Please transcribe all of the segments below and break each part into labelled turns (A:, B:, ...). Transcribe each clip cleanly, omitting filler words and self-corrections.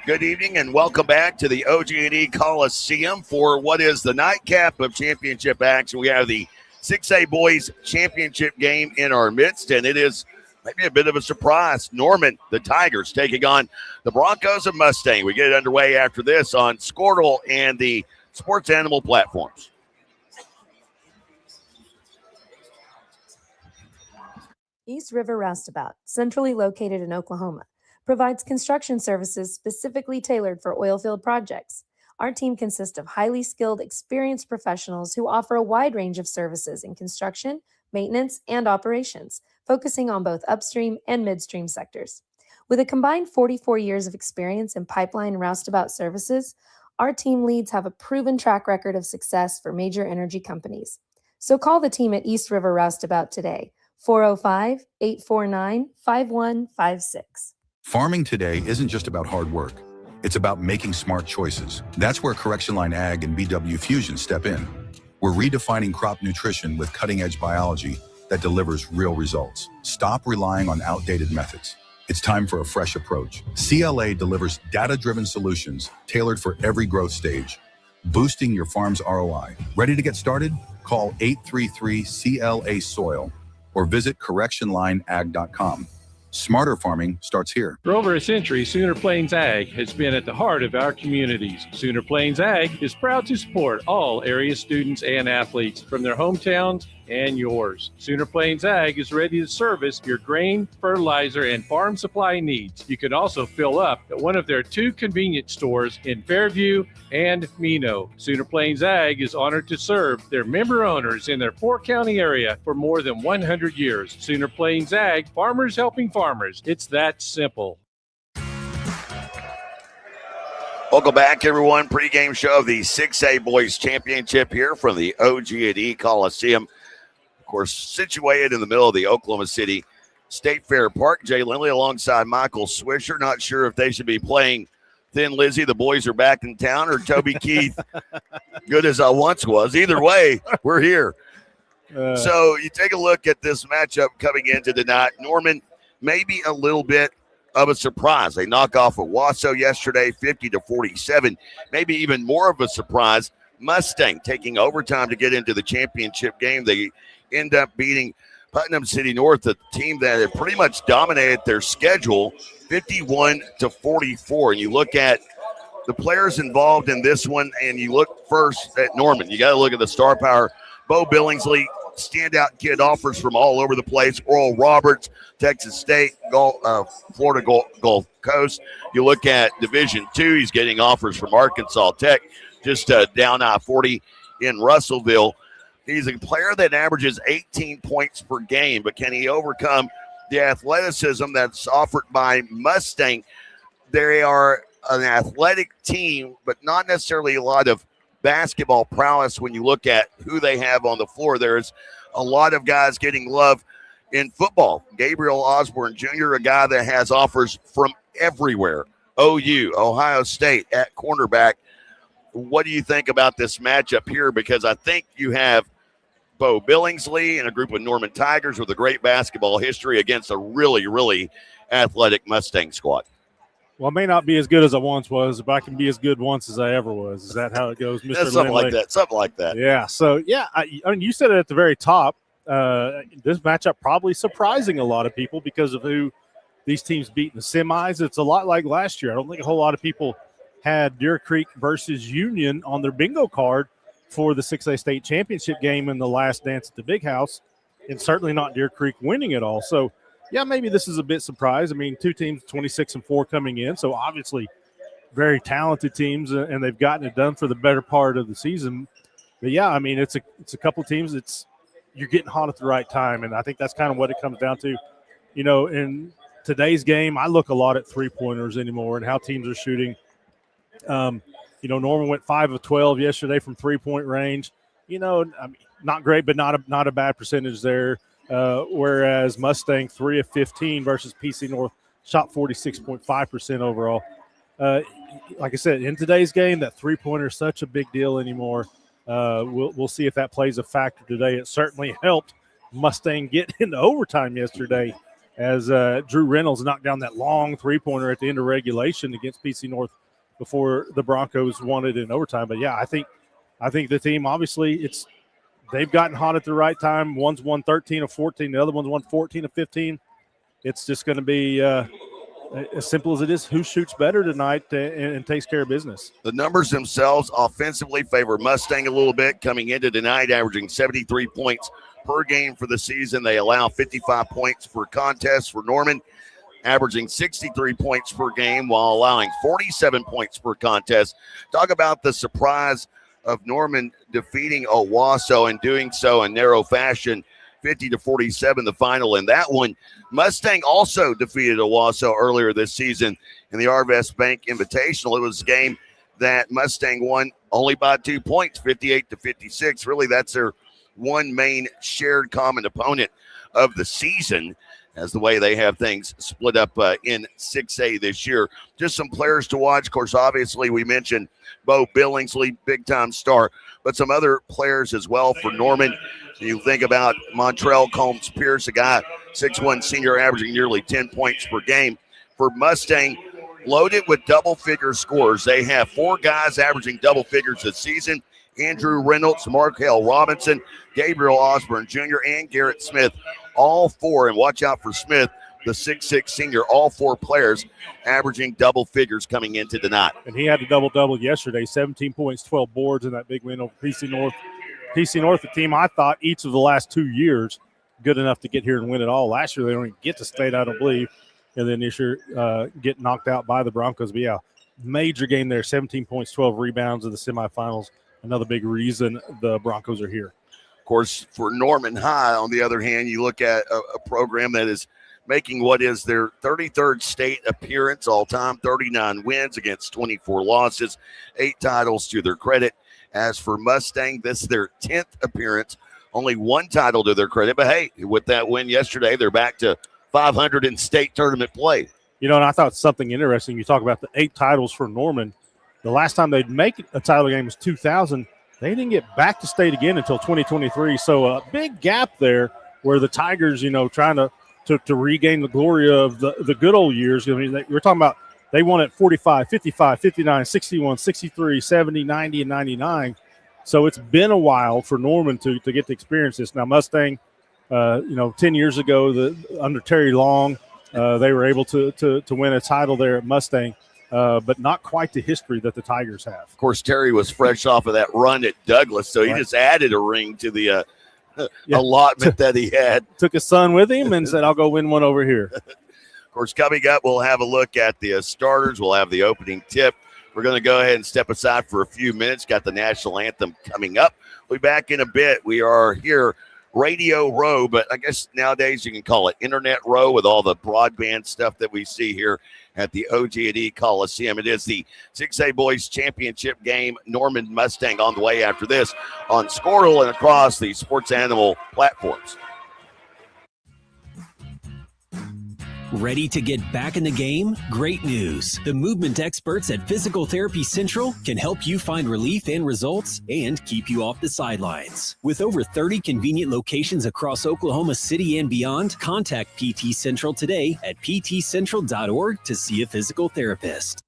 A: Good evening and welcome back to the OG&E Coliseum for what is the nightcap of championship action. We have the 6A Boys Championship game in our midst, and it is maybe a bit of a surprise. Norman, the Tigers, taking on the Broncos of Mustang. We get it underway after this on Squirtle and the Sports Animal platforms.
B: East River Roustabout, centrally located in Oklahoma, provides construction services specifically tailored for oilfield projects. Our team consists of highly skilled, experienced professionals who offer a wide range of services in construction, maintenance, and operations, focusing on both upstream and midstream sectors. With a combined 44 years of experience in pipeline and roustabout services, our team leads have a proven track record of success for major energy companies. So call the team at East River Roustabout today, 405-849-5156.
C: Farming today isn't just about hard work. It's about making smart choices. That's where Correction Line Ag and BW Fusion step in. We're redefining crop nutrition with cutting-edge biology that delivers real results. Stop relying on outdated methods. It's time for a fresh approach. CLA delivers data-driven solutions tailored for every growth stage, boosting your farm's ROI. Ready to get started? Call 833-CLA-SOIL or visit correctionlineag.com. Smarter farming starts here.
D: For over a century, Sooner Plains Ag has been at the heart of our communities. Sooner Plains Ag is proud to support all area students and athletes from their hometowns and yours. Sooner Plains Ag is ready to service your grain, fertilizer, and farm supply needs. You can also fill up at one of their 2 convenience stores in Fairview and Mino. Sooner Plains Ag is honored to serve their member owners in their 4-county area for more than 100 years. Sooner Plains Ag, farmers helping farmers. It's that simple.
A: Welcome back, everyone. Pre-game show of the 6A Boys Championship here from the OG&E Coliseum. Of course, situated in the middle of the Oklahoma City State Fair Park. Jay Lindley alongside Michael Swisher. Not sure if they should be playing Thin Lizzy, the boys are back in town, or Toby Keith, good as I once was. Either way, we're here. So you take a look at this matchup coming into tonight. Norman, maybe a little bit of a surprise. They knock off Owasso yesterday, 50-47. Maybe even more of a surprise, Mustang taking overtime to get into the championship game. They end up beating Putnam City North, a team that had pretty much dominated their schedule, 51-44. And you look at the players involved in this one, and you look first at Norman. You got to look at the star power. Bo Billingsley, standout kid, offers from all over the place. Oral Roberts, Texas State, Florida Gulf Coast. You look at Division II, he's getting offers from Arkansas Tech, just down I-40 in Russellville. He's a player that averages 18 points per game, but can he overcome the athleticism that's offered by Mustang? They are an athletic team, but not necessarily a lot of basketball prowess when you look at who they have on the floor. There's a lot of guys getting love in football. Gabriel Osborne Jr., a guy that has offers from everywhere. OU, Ohio State at cornerback. What do you think about this matchup here? Because I think you have Bo Billingsley and a group of Norman Tigers with a great basketball history against a really, really athletic Mustang squad.
E: Well, I may not be as good as I once was, but I can be as good once as I ever was. Is that how it goes, Mr.
A: Something
E: Lindley?
A: like that. Something like that.
E: Yeah. So, yeah, I mean, you said it at the very top. This matchup probably surprising a lot of people because of who these teams beat in the semis. It's a lot like last year. I don't think a whole lot of people had Deer Creek versus Union on their bingo card for the 6A state championship game in the last dance at the Big House, and certainly not Deer Creek winning it all. So, yeah, maybe this is a bit surprised. I mean, 2 teams, 26-4 coming in, so obviously very talented teams, and they've gotten it done for the better part of the season. But, yeah, I mean, it's a couple teams you're getting hot at the right time, and I think that's kind of what it comes down to. You know, in today's game, I look a lot at three-pointers anymore and how teams are shooting. You know, Norman went 5 of 12 yesterday from three-point range. You know, I mean, not great, but not a bad percentage there. Whereas Mustang 3 of 15 versus PC North shot 46.5% overall. Like I said, in today's game, that three-pointer is such a big deal anymore. We'll see if that plays a factor today. It certainly helped Mustang get into overtime yesterday as Drew Reynolds knocked down that long three-pointer at the end of regulation against PC North before the Broncos won it in overtime. But, yeah, I think the team, obviously, they've gotten hot at the right time. One's won 13 of 14. The other one's won 14 of 15. It's just going to be as simple as it is. Who shoots better tonight and takes care of business?
A: The numbers themselves offensively favor Mustang a little bit, coming into tonight averaging 73 points per game for the season. They allow 55 points per contest for Norman, averaging 63 points per game while allowing 47 points per contest. Talk about the surprise of Norman defeating Owasso and doing so in narrow fashion, 50-47 the final in that one. Mustang also defeated Owasso earlier this season in the Arvest Bank Invitational. It was a game that Mustang won only by 2 points, 58-56. Really, that's their one main shared common opponent of the season, as the way they have things split up in 6A this year. Just some players to watch. Of course, obviously, we mentioned Bo Billingsley, big-time star, but some other players as well for Norman. You think about Montrell Combs-Pierce, a guy, 6'1", senior, averaging nearly 10 points per game. For Mustang, loaded with double-figure scores. They have 4 guys averaging double figures this season: Andrew Reynolds, Markel Robinson, Gabriel Osborne Jr., and Garrett Smith. All 4, and watch out for Smith, the 6'6" senior, all 4 players averaging double figures coming into tonight.
E: And he had a double-double yesterday, 17 points, 12 boards in that big win over PC North. PC North, the team I thought each of the last 2 years good enough to get here and win it all. Last year they don't even get to state, I don't believe, and then this year get knocked out by the Broncos. But, yeah, major game there, 17 points, 12 rebounds in the semifinals. Another big reason the Broncos are here.
A: Of course, for Norman High, on the other hand, you look at a program that is making what is their 33rd state appearance all time, 39 wins against 24 losses, 8 titles to their credit. As for Mustang, this is their 10th appearance, only 1 title to their credit. But, hey, with that win yesterday, they're back to 500 in state tournament play.
E: You know, and I thought something interesting. You talk about the 8 titles for Norman. The last time they'd make a title game was 2000. They didn't get back to state again until 2023. So a big gap there where the Tigers, you know, trying to regain the glory of the good old years. I mean, we're talking about they won at 45, 55, 59, 61, 63, 70, 90, and 99. So it's been a while for Norman to get to experience this. Now, Mustang, 10 years ago, under Terry Long, they were able to win a title there at Mustang. But not quite the history that the Tigers have.
A: Of course, Terry was fresh off of that run at Douglas, so he just added a ring to the allotment that he had.
E: Took his son with him and said, I'll go win one over here.
A: Of course, coming up, we'll have a look at the starters. We'll have the opening tip. We're going to go ahead and step aside for a few minutes. Got the national anthem coming up. We'll be back in a bit. We are here, Radio Row, but I guess nowadays you can call it Internet Row with all the broadband stuff that we see here at the OG&E Coliseum. It is the 6A Boys Championship game. Norman Mustang on the way after this on Squirtle and across the Sports Animal platforms.
F: Ready to get back in the game? Great news. The movement experts at Physical Therapy Central can help you find relief and results and keep you off the sidelines. With over 30 convenient locations across Oklahoma City and beyond, contact PT Central today at ptcentral.org to see a physical therapist.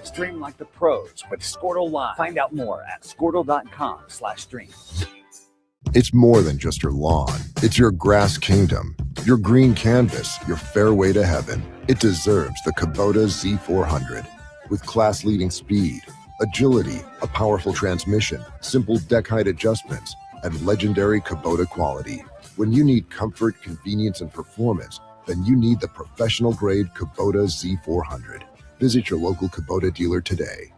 G: Stream like the pros with Squirtle Live. Find out more at squirtle.com/stream.
H: It's more than just your lawn. It's your grass kingdom, your green canvas, your fairway to heaven. It deserves the Kubota Z400. With class-leading speed, agility, a powerful transmission, simple deck height adjustments, and legendary Kubota quality. When you need comfort, convenience, and performance, then you need the professional-grade Kubota Z400. Visit your local Kubota dealer today.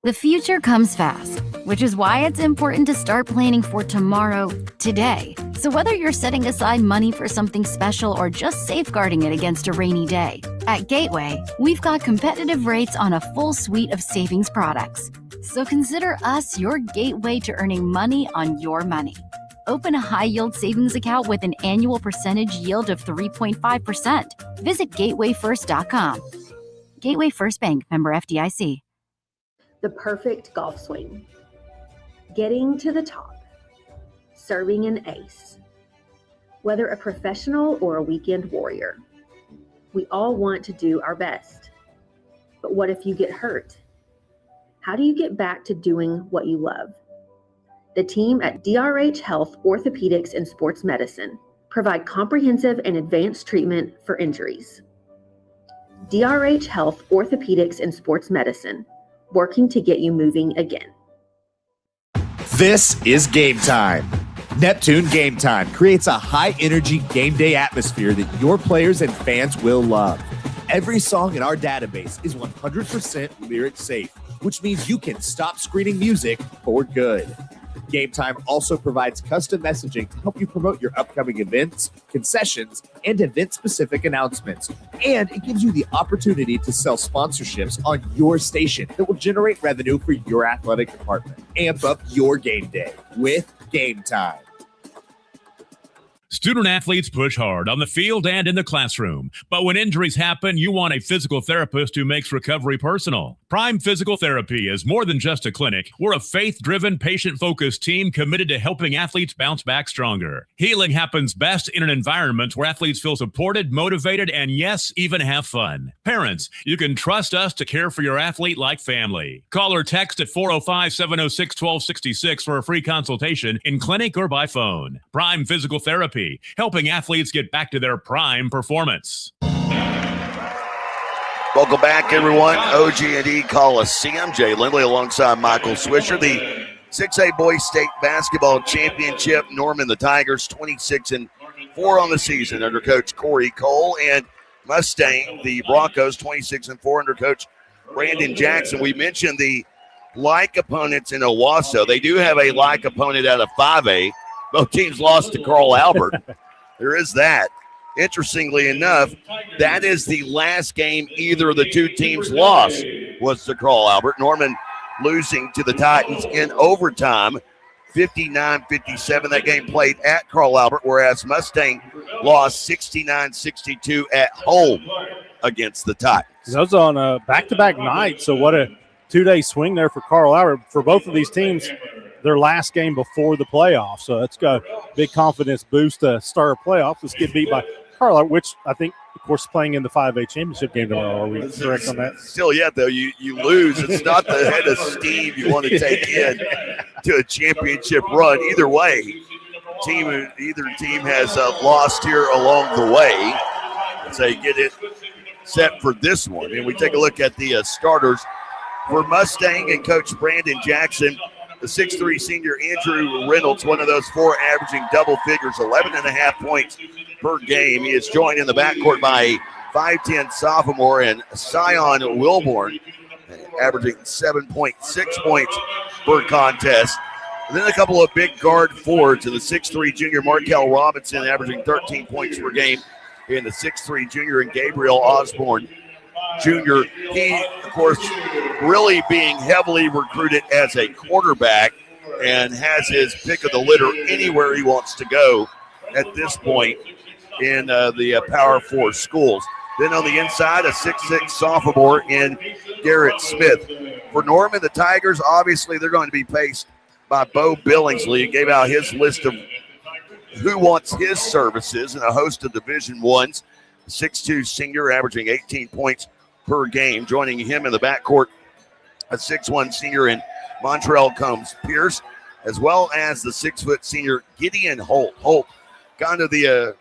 I: The future comes fast, which is why it's important to start planning for tomorrow, today, so So whether you're setting aside money for something special or just safeguarding it against a rainy day, at Gateway, we've got competitive rates on a full suite of savings products. So consider us your gateway to earning money on your money. Open a high-yield savings account with an annual percentage yield of 3.5%. Visit gatewayfirst.com. Gateway First Bank, member FDIC.
J: The perfect golf swing. Getting to the top. Serving an ace. Whether a professional or a weekend warrior, we all want to do our best. But what if you get hurt? How do you get back to doing what you love? The team at DRH Health Orthopedics and Sports Medicine provide comprehensive and advanced treatment for injuries. DRH Health Orthopedics and Sports Medicine, working to get you moving again.
K: This is Game Time. Neptune Game Time creates a high-energy game day atmosphere that your players and fans will love. Every song in our database is 100% lyric safe, which means you can stop screening music for good. Game Time also provides custom messaging to help you promote your upcoming events, concessions, and event-specific announcements. And it gives you the opportunity to sell sponsorships on your station that will generate revenue for your athletic department. Amp up your game day with Game Time.
L: Student athletes push hard on the field and in the classroom. But when injuries happen, you want a physical therapist who makes recovery personal. Prime Physical Therapy is more than just a clinic. We're a faith-driven, patient-focused team committed to helping athletes bounce back stronger. Healing happens best in an environment where athletes feel supported, motivated, and yes, even have fun. Parents, you can trust us to care for your athlete like family. Call or text at 405-706-1266 for a free consultation in clinic or by phone. Prime Physical Therapy, helping athletes get back to their prime performance.
A: Welcome back, everyone. OG&E Coliseum. Jay Lindley alongside Michael Swisher. The 6A Boys State Basketball Championship. Norman, the Tigers, 26-4 on the season under Coach Corey Cole. And Mustang, the Broncos, 26-4 under Coach Brandon Jackson. We mentioned the like opponents in Owasso. They do have a like opponent out of 5A. Both teams lost to Carl Albert. There is that. Interestingly enough, that is the last game either of the two teams lost was to Carl Albert. Norman losing to the Titans in overtime, 59-57. That game played at Carl Albert, whereas Mustang lost 69-62 at home against the Titans.
E: That was on a back-to-back night, so what a two-day swing there for Carl Albert. For both of these teams, their last game before the playoffs, so that's got a big confidence boost to start a playoff. Let's get beat by Carl Albert, which I think, of course, playing in the 5A championship game tomorrow. Are we correct on that?
A: Still yet, though, you lose. It's not the head of steam you want to take in to a championship run. Either way, either team has lost here along the way. So you get it set for this one. And we take a look at the starters for Mustang and Coach Brandon Jackson. The 6'3 senior Andrew Reynolds, one of those four, averaging double figures, 11.5 points per game. He is joined in the backcourt by a 5'10 sophomore and Sion Wilborn, averaging 7.6 points per contest. And then a couple of big guard forwards, and the 6'3 junior Markel Robinson, averaging 13 points per game, and the 6'3 junior and Gabriel Osborne Jr. He, of course, really being heavily recruited as a quarterback and has his pick of the litter anywhere he wants to go at this point in the Power 4 schools. Then on the inside, a 6'6 sophomore in Garrett Smith. For Norman, the Tigers, obviously they're going to be faced by Bo Billingsley. He gave out his list of who wants his services and a host of Division I's. 6'2 senior, averaging 18 points per game. Joining him in the backcourt, a 6'1 senior in Montrell Combs Pierce, as well as the 6' senior Gideon Holt. Holt, kind of the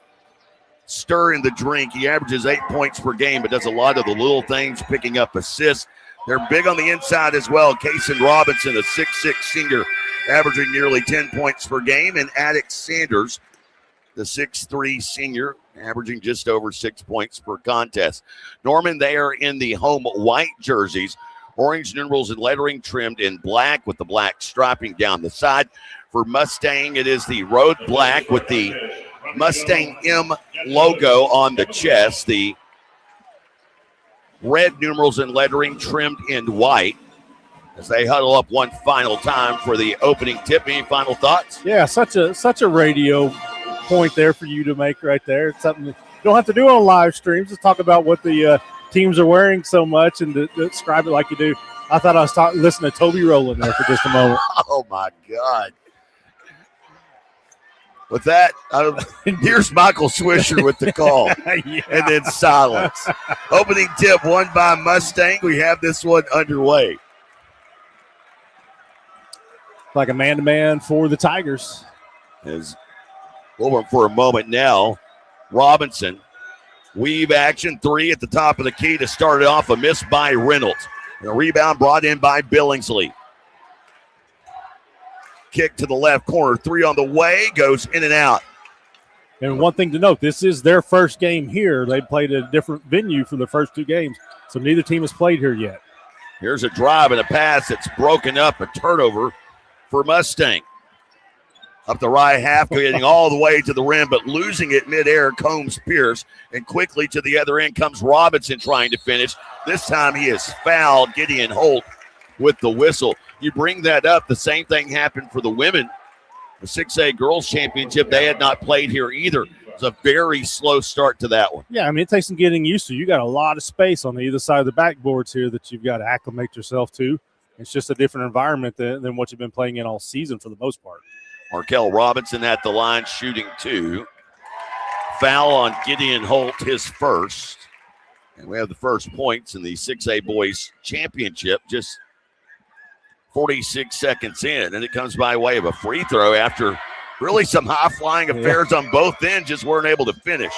A: stir in the drink. He averages 8 points per game, but does a lot of the little things, picking up assists. They're big on the inside as well. Kason Robinson, a 6'6 senior, averaging nearly 10 points per game. And Attic Sanders, the 6'3 senior, averaging just over 6 points per contest. Norman, they are in the home white jerseys, Orange numerals and lettering trimmed in black with the black striping down the side. For Mustang, it is the road black with the Mustang M logo on the chest. The red numerals and lettering trimmed in white as they huddle up one final time for the opening tip. Any final thoughts?
E: Yeah, such a radio point there for you to make right there. It's something that you don't have to do on live streams. Just talk about what the teams are wearing so much and to describe it like you do. I thought I was listening to Toby Rowland there for just a moment.
A: Oh, my God. With that, here's Michael Swisher with the call.
E: Yeah.
A: And then silence. Opening tip won by Mustang. We have this one underway.
E: Like a man-to-man for the Tigers.
A: As over for a moment now, Robinson. Weave action, 3 at the top of the key to start it off. A miss by Reynolds. And a rebound brought in by Billingsley. Kick to the left corner, 3 on the way, goes in and out.
E: And one thing to note, this is their first game here. They played at a different venue for the first 2 games, so neither team has played here yet.
A: Here's a drive and a pass that's broken up, a turnover for Mustang. Up the right half, getting all the way to the rim, but losing it midair, Combs Pierce. And quickly to the other end comes Robinson trying to finish. This time he is fouled, Gideon Holt with the whistle. You bring that up, the same thing happened for the women. The 6A Girls Championship, they had not played here either. It was a very slow start to that one.
E: Yeah, I mean, it takes some getting used to. You got a lot of space on either side of the backboards here that you've got to acclimate yourself to. It's just a different environment than what you've been playing in all season for the most part.
A: Markel Robinson at the line shooting 2. Foul on Gideon Holt, his first. And we have the first points in the 6A Boys Championship just 46 seconds in. And it comes by way of a free throw after really some high-flying affairs on both ends, just weren't able to finish.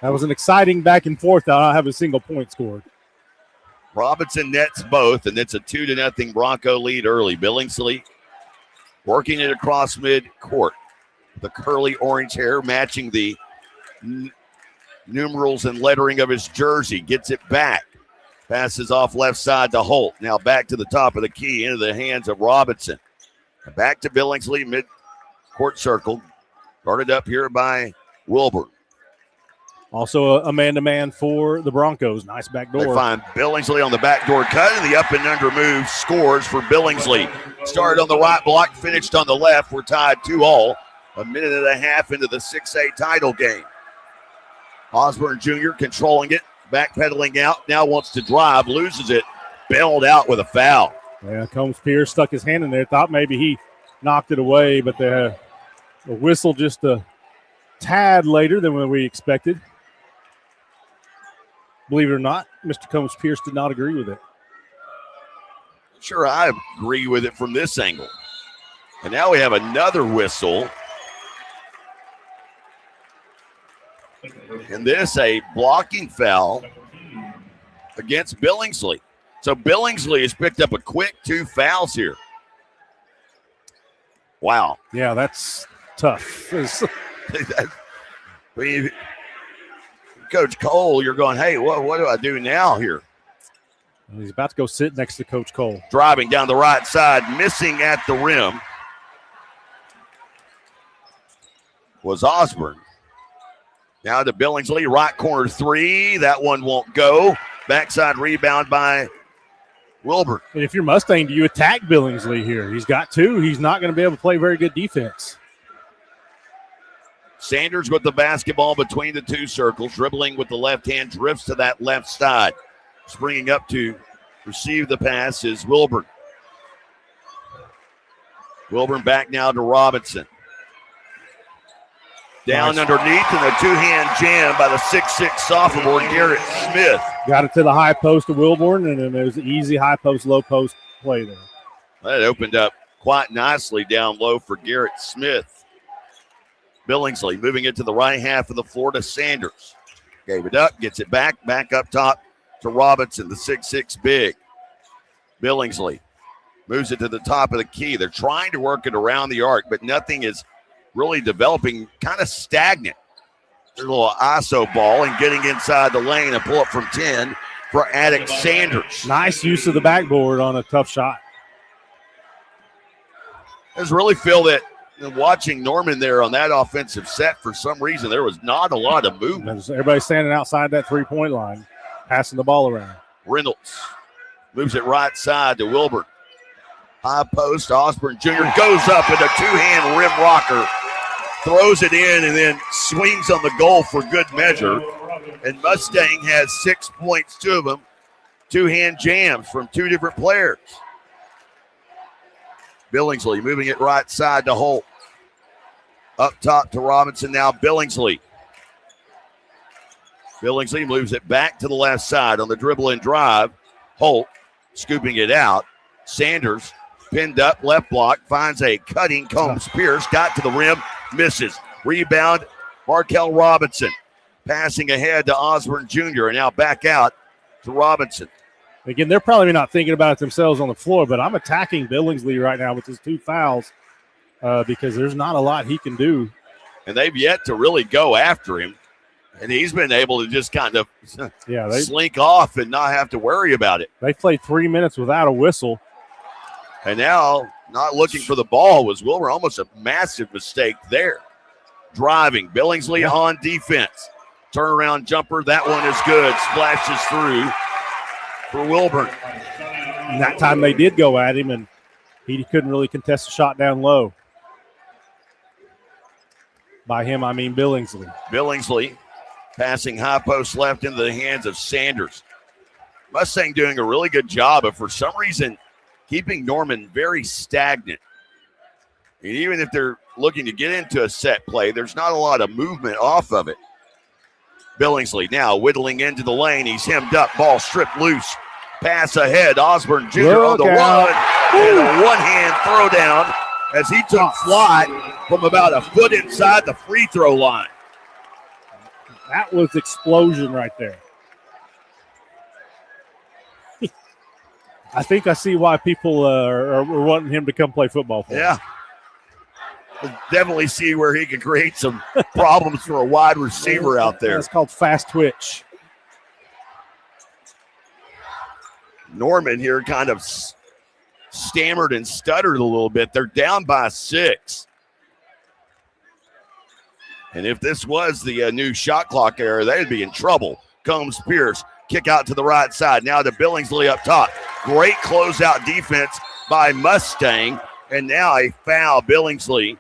E: That was an exciting back and forth. I don't have a single point scored.
A: Robinson nets both, and it's a 2-0 Bronco lead early. Billingsley working it across mid-court. The curly orange hair matching the numerals and lettering of his jersey. Gets it back. Passes off left side to Holt. Now back to the top of the key into the hands of Robinson. Back to Billingsley, mid-court circle. Guarded up here by Wilbur.
E: Also a man-to-man for the Broncos. Nice back door.
A: They find Billingsley on the backdoor cut, and the up and under move scores for Billingsley. Started on the right block, finished on the left. We're tied 2-all. A minute and a half into the 6A title game. Osborne Jr. controlling it, backpedaling out, now wants to drive, loses it, bailed out with a foul.
E: Yeah, Combs Pierce stuck his hand in there, thought maybe he knocked it away, but the whistle just a tad later than what we expected. Believe it or not, Mr. Combs Pierce did not agree with it.
A: Sure, I agree with it from this angle. And now we have another whistle. And this a blocking foul against Billingsley. So Billingsley has picked up a quick 2 fouls here. Wow.
E: Yeah, that's tough.
A: Coach Cole, you're going, hey, what do I do now here?
E: He's about to go sit next to Coach Cole.
A: Driving down the right side, missing at the rim was Osborne. Now to Billingsley, right corner 3. That one won't go. Backside rebound by Wilbur.
E: And if you're Mustang, do you attack Billingsley here? He's got 2. He's not going to be able to play very good defense.
A: Sanders with the basketball between the 2 circles, dribbling with the left hand, drifts to that left side. Springing up to receive the pass is Wilburn. Wilburn back now to Robinson. Down underneath, and a 2-hand jam by the 6'6 sophomore, Garrett Smith.
E: Got it to the high post of Wilborn, and then there's an easy high post, low post play there.
A: That opened up quite nicely down low for Garrett Smith. Billingsley moving it to the right half of the floor to Sanders. Gave it up, gets it back up top to Robinson, the 6'6 big. Billingsley moves it to the top of the key. They're trying to work it around the arc, but nothing is really developing, kind of stagnant. There's a little ISO ball and getting inside the lane, a pull up from 10 for Attic Sanders.
E: Nice use of the backboard on a tough shot.
A: I just really feel that watching Norman there on that offensive set, for some reason, there was not a lot of movement.
E: Everybody standing outside that three-point line, passing the ball around.
A: Reynolds moves it right side to Wilburn. High post, Osborne Jr. goes up in a two-hand rim rocker, throws it in, and then swings on the goal for good measure. And Mustang has 6 points, two of them, two-hand jams from two different players. Billingsley moving it right side to Holt. Up top to Robinson now, Billingsley. Billingsley moves it back to the left side on the dribble and drive. Holt scooping it out. Sanders pinned up, left block, finds a cutting Combs Pierce, got to the rim, misses. Rebound, Markel Robinson. Passing ahead to Osborne Jr. and now back out to Robinson.
E: Again, they're probably not thinking about it themselves on the floor, but I'm attacking Billingsley right now with his two fouls because there's not a lot he can do.
A: And they've yet to really go after him. And he's been able to just kind of slink off and not have to worry about it.
E: They played 3 minutes without a whistle.
A: And now, not looking for the ball was Wilbur. Almost a massive mistake there. Driving, Billingsley on defense. Turnaround jumper, that one is good. Splashes through for Wilburn.
E: And that time they did go at him, and he couldn't really contest the shot down low. By him, I mean Billingsley.
A: Billingsley passing high post left into the hands of Sanders. Mustang doing a really good job of, for some reason, keeping Norman very stagnant. And even if they're looking to get into a set play, there's not a lot of movement off of it. Billingsley now whittling into the lane. He's hemmed up, ball stripped loose. Pass ahead, Osborne Jr. on the run. And a one-hand throwdown as he took flight from about a foot inside the free throw line.
E: That was explosion right there. I think I see why people are wanting him to come play football for
A: them. Definitely see where he could create some problems for a wide receiver out there.
E: It's called fast twitch.
A: Norman here kind of stammered and stuttered a little bit. They're down by 6. And if this was the new shot clock era, they'd be in trouble. Combs Pierce, kick out to the right side. Now to Billingsley up top. Great closeout defense by Mustang. And now a foul. Billingsley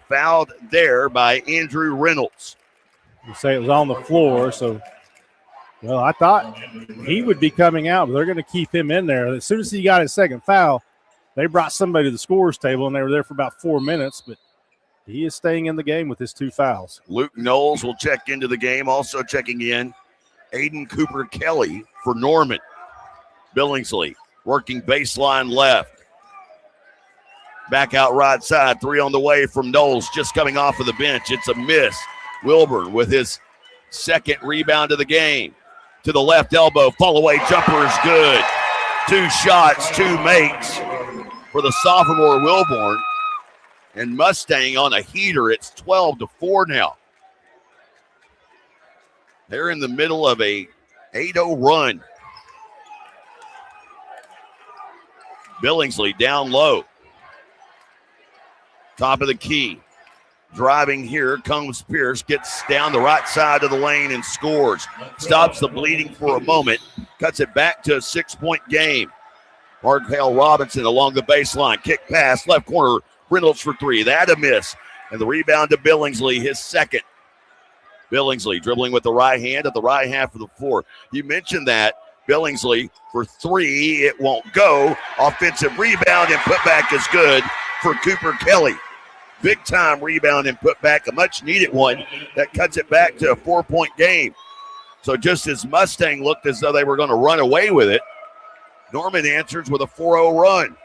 A: fouled there by Andrew Reynolds.
E: You say it was on the floor, so, well, I thought he would be coming out, but they're going to keep him in there. As soon as he got his second foul, they brought somebody to the scorer's table, and they were there for about 4 minutes, but he is staying in the game with his 2 fouls.
A: Luke Knowles will check into the game. Also checking in, Aiden Cooper Kelly for Norman. Billingsley working baseline left. Back out right side, 3 on the way from Knowles, just coming off of the bench. It's a miss. Wilburn with his second rebound of the game. To the left elbow, fall away jumper is good. 2 shots, 2 makes for the sophomore Wilburn. And Mustang on a heater. It's 12-4 now. They're in the middle of a 8-0 run. Billingsley down low. Top of the key. Driving here comes Pierce. Gets down the right side of the lane and scores. Stops the bleeding for a moment. Cuts it back to a 6-point game. Markel Robinson along the baseline. Kick pass, left corner. Reynolds for 3. That a miss. And the rebound to Billingsley, his second. Billingsley dribbling with the right hand at the right half of the floor. You mentioned that. Billingsley for 3. It won't go. Offensive rebound and putback is good for Cooper Kelly. Big time rebound and putback, a much needed one that cuts it back to a 4-point game. So just as Mustang looked as though they were going to run away with it, Norman answers with a 4-0 run.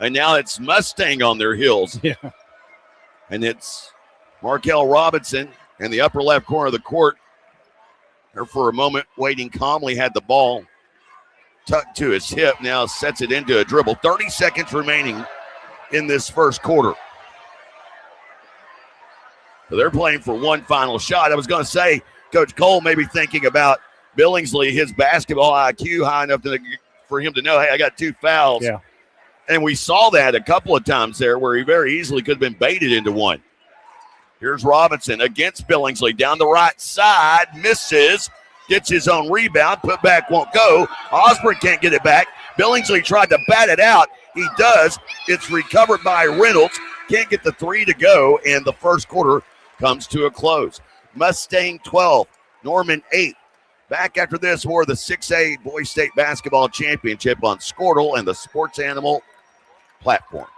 A: And now it's Mustang on their heels.
E: Yeah.
A: And it's Markel Robinson in the upper left corner of the court. There for a moment, waiting calmly, had the ball tucked to his hip. Now sets it into a dribble. 30 seconds remaining in this first quarter. So they're playing for one final shot. I was going to say, Coach Cole may be thinking about Billingsley, his basketball IQ high enough for him to know, hey, I got 2 fouls.
E: Yeah.
A: And we saw that a couple of times there where he very easily could have been baited into one. Here's Robinson against Billingsley down the right side, misses, gets his own rebound, put back won't go. Osborne can't get it back. Billingsley tried to bat it out. He does. It's recovered by Reynolds. Can't get the 3 to go, and the first quarter comes to a close. Mustang 12, Norman 8. Back after this, more of the 6A Boys State Basketball Championship on Squirtle and the Sports Animal platforms.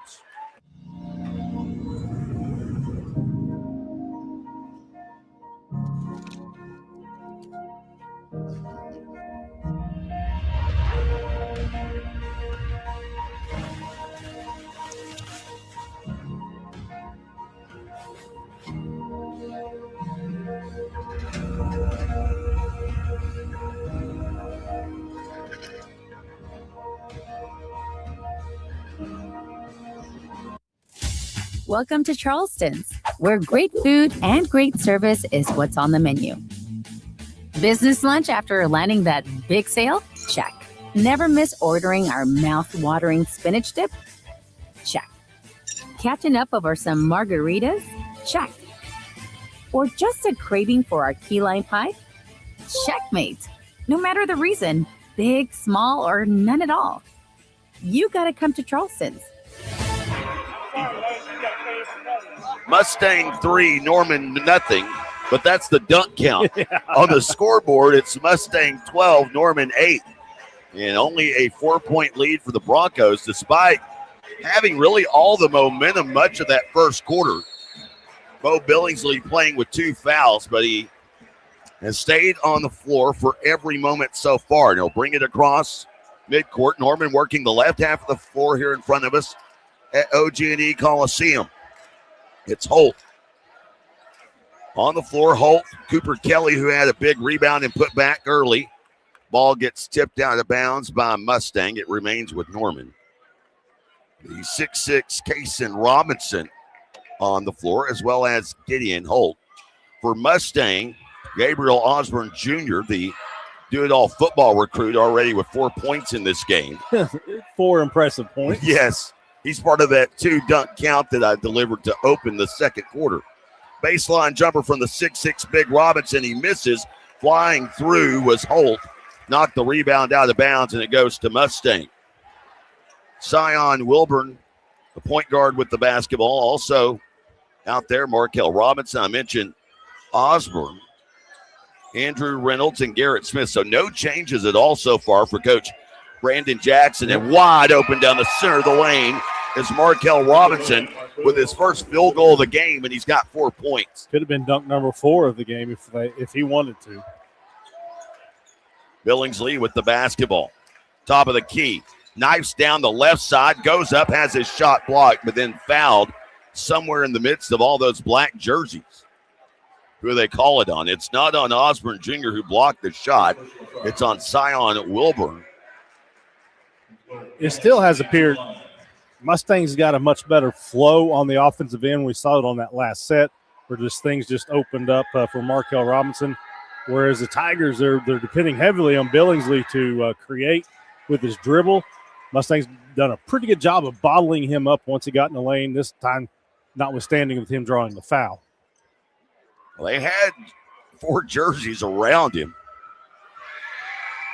M: Welcome to Charleston's, where great food and great service is what's on the menu. Business lunch after landing that big sale? Check. Never miss ordering our mouth-watering spinach dip? Check. Catching up over some margaritas? Check. Or just a craving for our key lime pie? Checkmate. No matter the reason, big, small, or none at all, you gotta come to Charleston's.
A: Mustang 3, Norman nothing, but that's the dunk count. On the scoreboard, it's Mustang 12, Norman 8. And only a 4-point lead for the Broncos, despite having really all the momentum much of that first quarter. Bo Billingsley playing with 2 fouls, but he has stayed on the floor for every moment so far. And he'll bring it across midcourt. Norman working the left half of the floor here in front of us at OG&E Coliseum. It's Holt. On the floor, Holt, Cooper Kelly, who had a big rebound and put back early. Ball gets tipped out of bounds by Mustang. It remains with Norman. The 6'6" Kason Robinson on the floor, as well as Gideon Holt. For Mustang, Gabriel Osborne Jr., the do-it-all football recruit, already with 4 points in this game.
E: 4 impressive points.
A: Yes. He's part of that 2 dunk count that I delivered to open the second quarter. Baseline jumper from the 6'6" big Robinson. He misses. Flying through was Holt. Knocked the rebound out of bounds, and it goes to Mustang. Sion Wilburn, the point guard with the basketball. Also out there, Markel Robinson. I mentioned Osborne, Andrew Reynolds, and Garrett Smith. So no changes at all so far for Coach Brandon Jackson, and wide open down the center of the lane is Markel Robinson with his first field goal of the game, and he's got 4 points.
E: Could have been dunk number 4 of the game if he wanted to.
A: Billingsley with the basketball. Top of the key. Knifes down the left side, goes up, has his shot blocked, but then fouled somewhere in the midst of all those black jerseys. Who do they call it on? It's not on Osborne Jr., who blocked the shot. It's on Sion Wilburn.
E: It still has appeared Mustang's got a much better flow on the offensive end. We saw it on that last set where things just opened up for Markel Robinson, whereas the Tigers, they're depending heavily on Billingsley to create with his dribble. Mustang's done a pretty good job of bottling him up once he got in the lane, this time notwithstanding with him drawing the foul.
A: Well, they had 4 jerseys around him.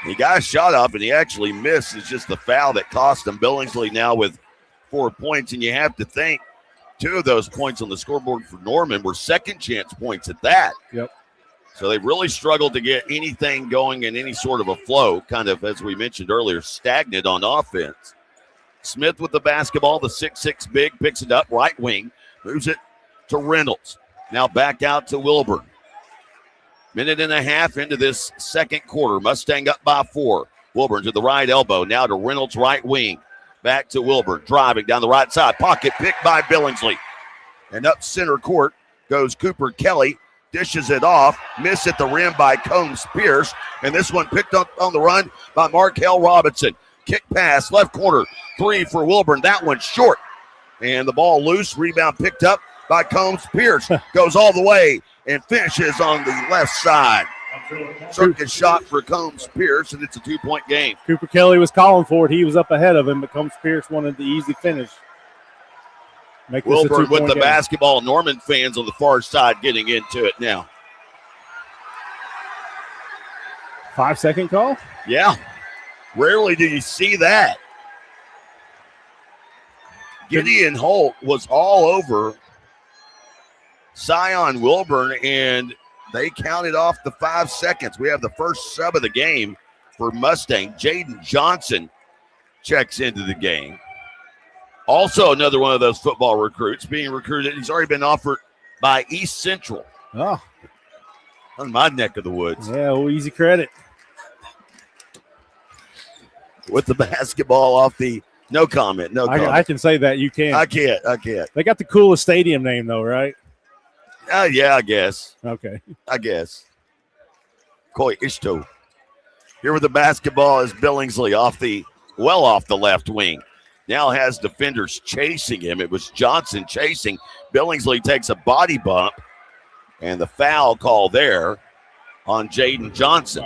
A: He got a shot off, and he actually missed. It's just the foul that cost him. Billingsley now with 4 points, and you have to think 2 of those points on the scoreboard for Norman were second chance points at that.
E: Yep.
A: So they really struggled to get anything going in any sort of a flow, kind of, as we mentioned earlier, stagnant on offense. Smith with the basketball, the 6'6" big, picks it up, right wing, moves it to Reynolds. Now back out to Wilburn. Minute and a half into this second quarter. Mustang up by 4. Wilburn to the right elbow. Now to Reynolds' right wing. Back to Wilburn. Driving down the right side. Pocket picked by Billingsley. And up center court goes Cooper Kelly. Dishes it off. Miss at the rim by Combs Pierce. And this one picked up on the run by Markel Robinson. Kick pass. Left corner. 3 for Wilburn. That one's short. And the ball loose. Rebound picked up by Combs Pierce. Goes all the way and finishes on the left side. Circus shot for Combs Pierce, and it's a 2-point game.
E: Cooper Kelly was calling for it. He was up ahead of him, but Combs Pierce wanted the easy finish. Make this a
A: Wilburn with
E: 2-point
A: the
E: game.
A: basketball. Norman fans on the far side getting into it now.
E: 5-second call?
A: Yeah. Rarely do you see that. Gideon Holt was all over Scion Wilburn, and they counted off the 5 seconds. We have the first sub of the game for Mustang. Jaden Johnson checks into the game. Also another one of those football recruits being recruited. He's already been offered by East Central.
E: Oh.
A: On my neck of the woods.
E: Yeah, well, easy credit.
A: With the basketball off the no comment. No comment.
E: I can say that. You can't.
A: I can't.
E: They got the coolest stadium name, though, right?
A: Yeah, I guess.
E: Okay.
A: I guess. Koi Ishto. Here with the basketball is Billingsley off the left wing. Now has defenders chasing him. It was Johnson chasing. Billingsley takes a body bump, and the foul call there on Jaden Johnson.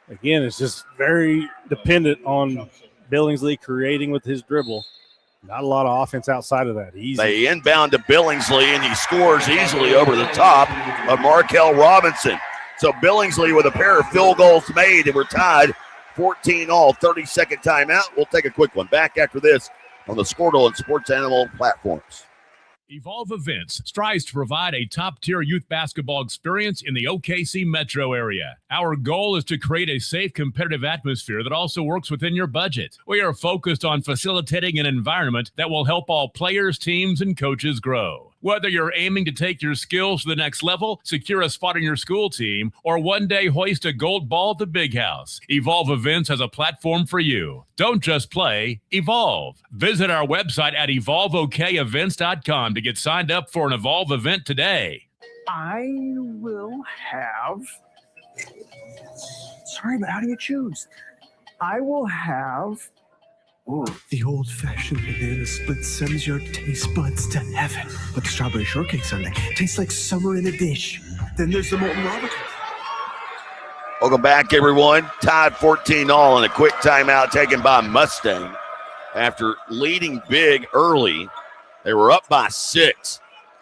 E: Again, it's just very dependent on Billingsley creating with his dribble. Not a lot of offense outside of that. Easy.
A: They inbound to Billingsley, and he scores easily over the top of Markel Robinson. So Billingsley with a pair of field goals made, and we're tied 14-all. 30-second timeout. We'll take a quick one. Back after this on the Squirtle and Sports Animal platforms.
L: Evolve Events strives to provide a top-tier youth basketball experience in the OKC metro area. Our goal is to create a safe, competitive atmosphere that also works within your budget. We are focused on facilitating an environment that will help all players, teams, and coaches grow. Whether you're aiming to take your skills to the next level, secure a spot on your school team, or one day hoist a gold ball at the big house, Evolve Events has a platform for you. Don't just play, evolve. Visit our website at evolveokevents.com to get signed up for an Evolve event today.
N: I will have. Sorry, but how do you choose? I will have. Ooh.
O: The old-fashioned banana split sends your taste buds to heaven. But the strawberry shortcake sundae tastes like summer in a dish. Then there's the molten lava.
A: Welcome back, everyone. Tied 14-all and a quick timeout taken by Mustang. After leading big early, they were up by 6.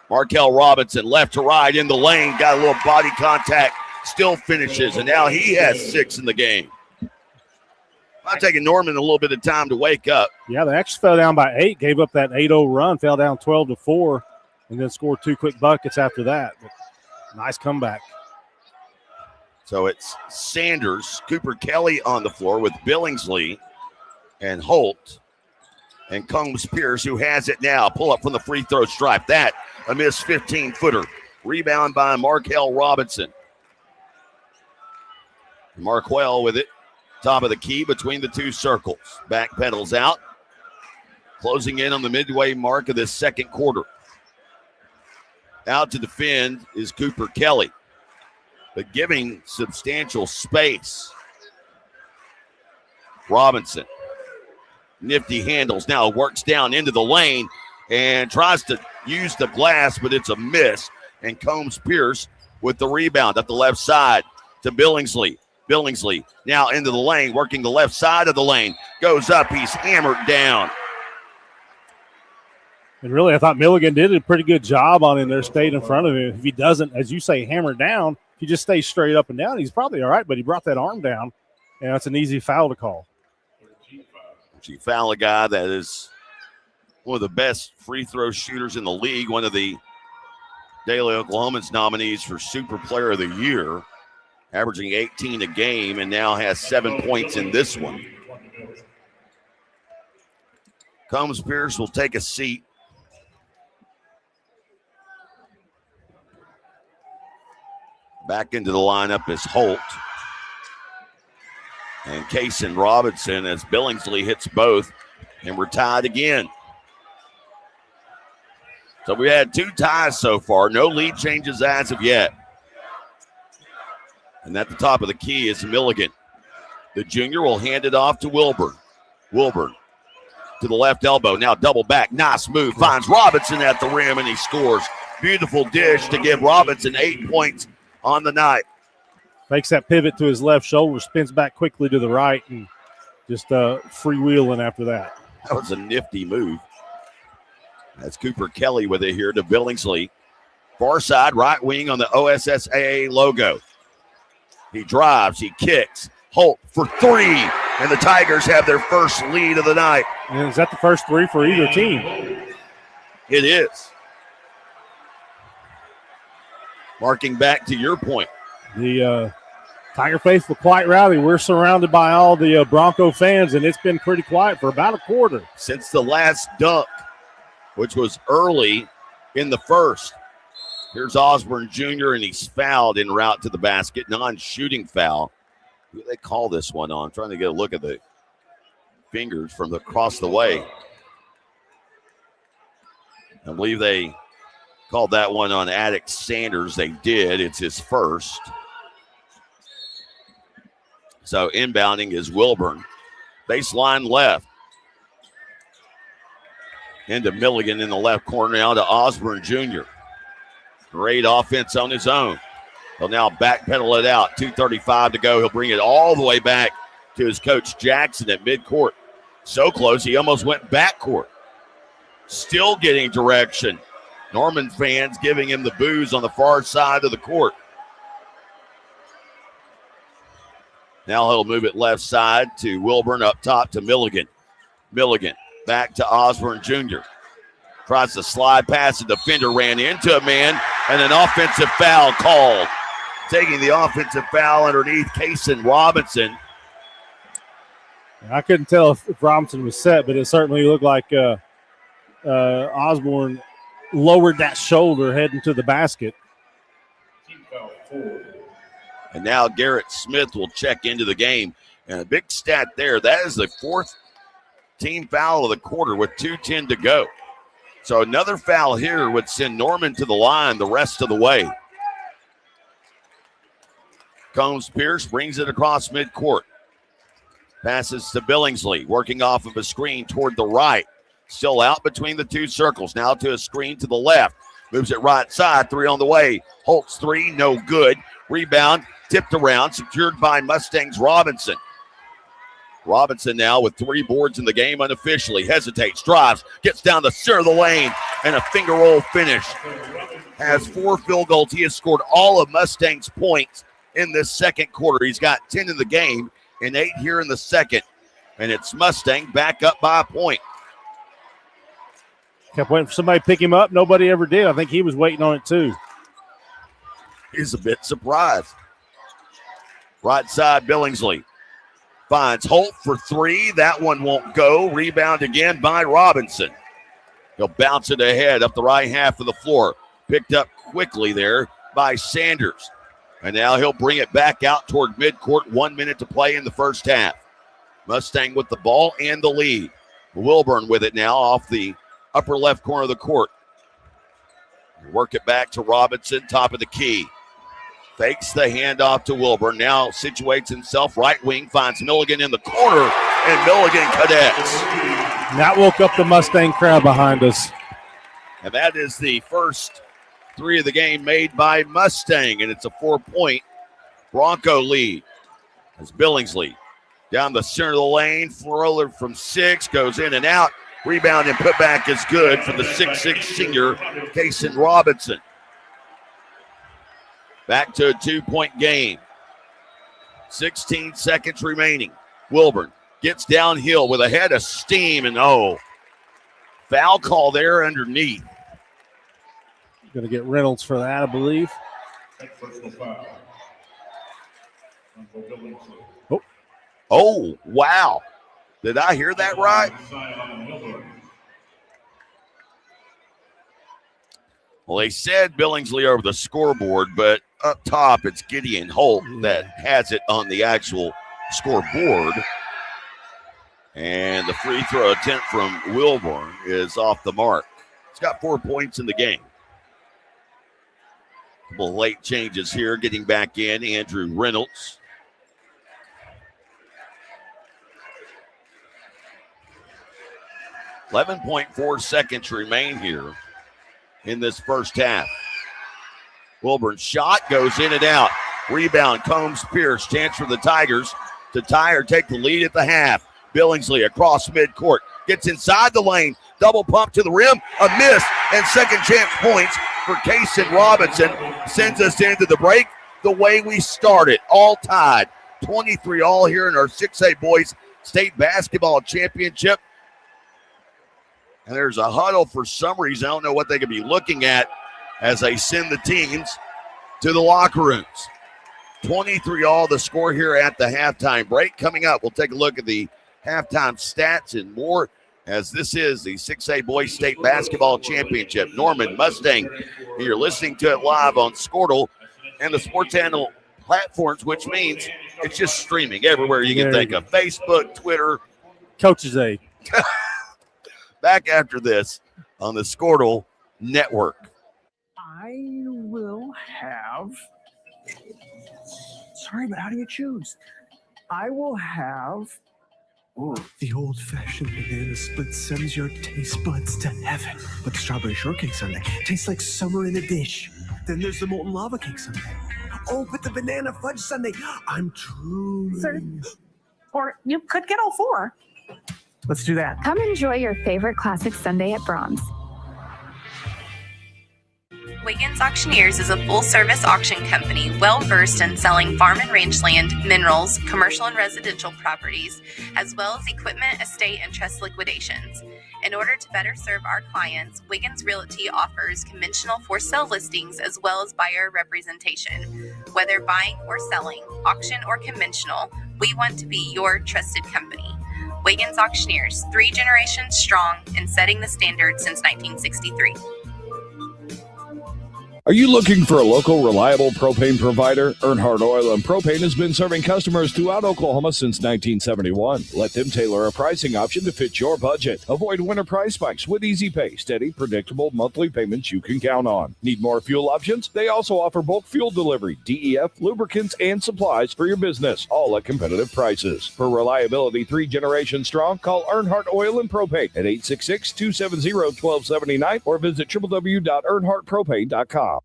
A: Markel Robinson left to right in the lane, got a little body contact, still finishes, and now he has 6 in the game. I'm taking Norman a little bit of time to wake up.
E: Yeah, they actually fell down by 8, gave up that 8-0 run, fell down 12-4, and then scored 2 quick buckets after that. But nice comeback.
A: So it's Sanders, Cooper Kelly on the floor with Billingsley and Holt and Combs Pierce, who has it now. Pull up from the free throw stripe. That a missed 15-footer. Rebound by Markel Robinson. Marquell with it. Top of the key between the two circles. Back pedals out. Closing in on the midway mark of this second quarter. Out to defend is Cooper Kelly, but giving substantial space. Robinson. Nifty handles now, works down into the lane and tries to use the glass, but it's a miss. And Combs Pierce with the rebound at the left side to Billingsley. Billingsley now into the lane, working the left side of the lane. Goes up, he's hammered down.
E: And really, I thought Milligan did a pretty good job on him there, stayed in front of him. If he doesn't, as you say, hammer down, if he just stays straight up and down, he's probably all right, but he brought that arm down, and that's an easy foul to call.
A: She foul a guy that is one of the best free throw shooters in the league, one of the Daily Oklahomans nominees for Super Player of the Year, averaging 18 a game, and now has 7 points in this one. Combs Pierce will take a seat. Back into the lineup is Holt. And Kaysen Robinson as Billingsley hits both, and we're tied again. So we had 2 ties so far. No lead changes as of yet. And at the top of the key is Milligan. The junior will hand it off to Wilburn. Wilburn to the left elbow. Now double back. Nice move. Finds Robinson at the rim, and he scores. Beautiful dish to give Robinson 8 points on the night.
E: Makes that pivot to his left shoulder, spins back quickly to the right, and just freewheeling after that.
A: That was a nifty move. That's Cooper Kelly with it here to Billingsley. Far side, right wing on the OSSAA logo. He drives, he kicks. Holt for three, and the Tigers have their first lead of the night.
E: And is that the first three for either team?
A: It is. Marking back to your point.
E: The Tiger faithful quite rowdy. We're surrounded by all the Bronco fans, and it's been pretty quiet for about a quarter.
A: Since the last dunk, which was early in the first. Here's Osborne Jr., and he's fouled en route to the basket. Non-shooting foul. Who do they call this one on? I'm trying to get a look at the fingers from across the way. I believe they called that one on Attic Sanders. They did. It's his first. So inbounding is Wilburn. Baseline left. Into Milligan in the left corner, now to Osborne Jr. Great offense on his own. He'll now backpedal it out. 2:35 to go. He'll bring it all the way back to his coach Jackson at midcourt. So close, he almost went backcourt. Still getting direction. Norman fans giving him the boos on the far side of the court. Now he'll move it left side to Wilburn, up top to Milligan. Milligan back to Osborne Jr. Tries to slide past, the defender ran into a man, and an offensive foul called. Taking the offensive foul underneath Kason Robinson.
E: I couldn't tell if Robinson was set, but it certainly looked like Osborne lowered that shoulder heading to the basket.
A: And now Garrett Smith will check into the game. And a big stat there. That is the fourth team foul of the quarter with 2:10 to go. So another foul here would send Norman to the line the rest of the way. Combs Pierce brings it across midcourt. Passes to Billingsley, working off of a screen toward the right. Still out between the two circles. Now to a screen to the left. Moves it right side. Three on the way. Holtz three, no good. Rebound, tipped around, secured by Mustangs Robinson. Robinson now with 3 boards in the game unofficially. Hesitates, drives, gets down the center of the lane, and a finger roll finish. Has 4 field goals. He has scored all of Mustang's points in this second quarter. He's got 10 in the game and 8 here in the second. And it's Mustang back up by a point.
E: Kept waiting for somebody to pick him up. Nobody ever did. I think he was waiting on it too.
A: He's a bit surprised. Right side, Billingsley finds Holt for 3. That one won't go. Rebound again by Robinson. He'll bounce it ahead up the right half of the floor. Picked up quickly there by Sanders. And now he'll bring it back out toward midcourt. 1 minute to play in the first half. Mustang with the ball and the lead. Wilburn with it now off the upper left corner of the court. Work it back to Robinson, top of the key. Fakes the handoff to Wilburn. Now situates himself right wing, finds Milligan in the corner, and Milligan connects.
E: That woke up the Mustang crowd behind us.
A: And that is the first 3 of the game made by Mustang, and it's a 4-point Bronco lead. As Billingsley down the center of the lane, thrower from 6, goes in and out. Rebound and put back is good for the 6'6 senior, Kason Robinson. Back to a 2-point game. 16 seconds remaining. Wilburn gets downhill with a head of steam, and foul call there underneath.
E: Going to get Reynolds for that, I believe.
A: Oh, wow. Did I hear that right? Well, they said Billingsley over the scoreboard, but up top it's Gideon Holt that has it on the actual scoreboard. And the free throw attempt from Wilburn is off the mark. He's got 4 points in the game. Couple of late changes here. Getting back in, Andrew Reynolds. .4 seconds remain here in this first half. Wilburn's shot goes in and out. Rebound, Combs, Pierce. Chance for the Tigers to tie or take the lead at the half. Billingsley across midcourt. Gets inside the lane. Double pump to the rim. A miss. And second chance points for Kason Robinson. Sends us into the break the way we started. All tied. 23 all here in our 6A Boys State Basketball Championship. And there's a huddle for some reason. I don't know what they could be looking at as they send the teams to the locker rooms. 23 all the score here at the halftime break. Coming up, we'll take a look at the halftime stats and more, as this is the 6A Boys State Basketball Championship. Norman Mustang, you're listening to it live on Squirtle and the Sports Channel platforms, which means it's just streaming everywhere you can think of. Facebook, Twitter.
E: Coach's Aid.
A: Back after this on the Squirtle Network.
N: I will have. Sorry, but how do you choose? I will have.
O: Ooh, the old-fashioned banana split sends your taste buds to heaven. But the strawberry shortcake sundae tastes like summer in a dish. Then there's the molten lava cake sundae. Oh, but the banana fudge sundae. I'm truly.
P: Sir, or you could get all four.
O: Let's do that.
Q: Come enjoy your favorite classic sundae at Brahms.
R: Wiggins Auctioneers is a full-service auction company well-versed in selling farm and range land, minerals, commercial and residential properties, as well as equipment, estate, and trust liquidations. In order to better serve our clients, Wiggins Realty offers conventional for-sale listings as well as buyer representation. Whether buying or selling, auction or conventional, we want to be your trusted company. Wiggins Auctioneers, 3 generations strong and setting the standard since 1963.
S: Are you looking for a local, reliable propane provider? Earnhardt Oil and Propane has been serving customers throughout Oklahoma since 1971. Let them tailor a pricing option to fit your budget. Avoid winter price spikes with easy pay, steady, predictable monthly payments you can count on. Need more fuel options? They also offer bulk fuel delivery, DEF, lubricants, and supplies for your business, all at competitive prices. For reliability 3 generations strong, call Earnhardt Oil and Propane at 866-270-1279 or visit www.earnhardtpropane.com.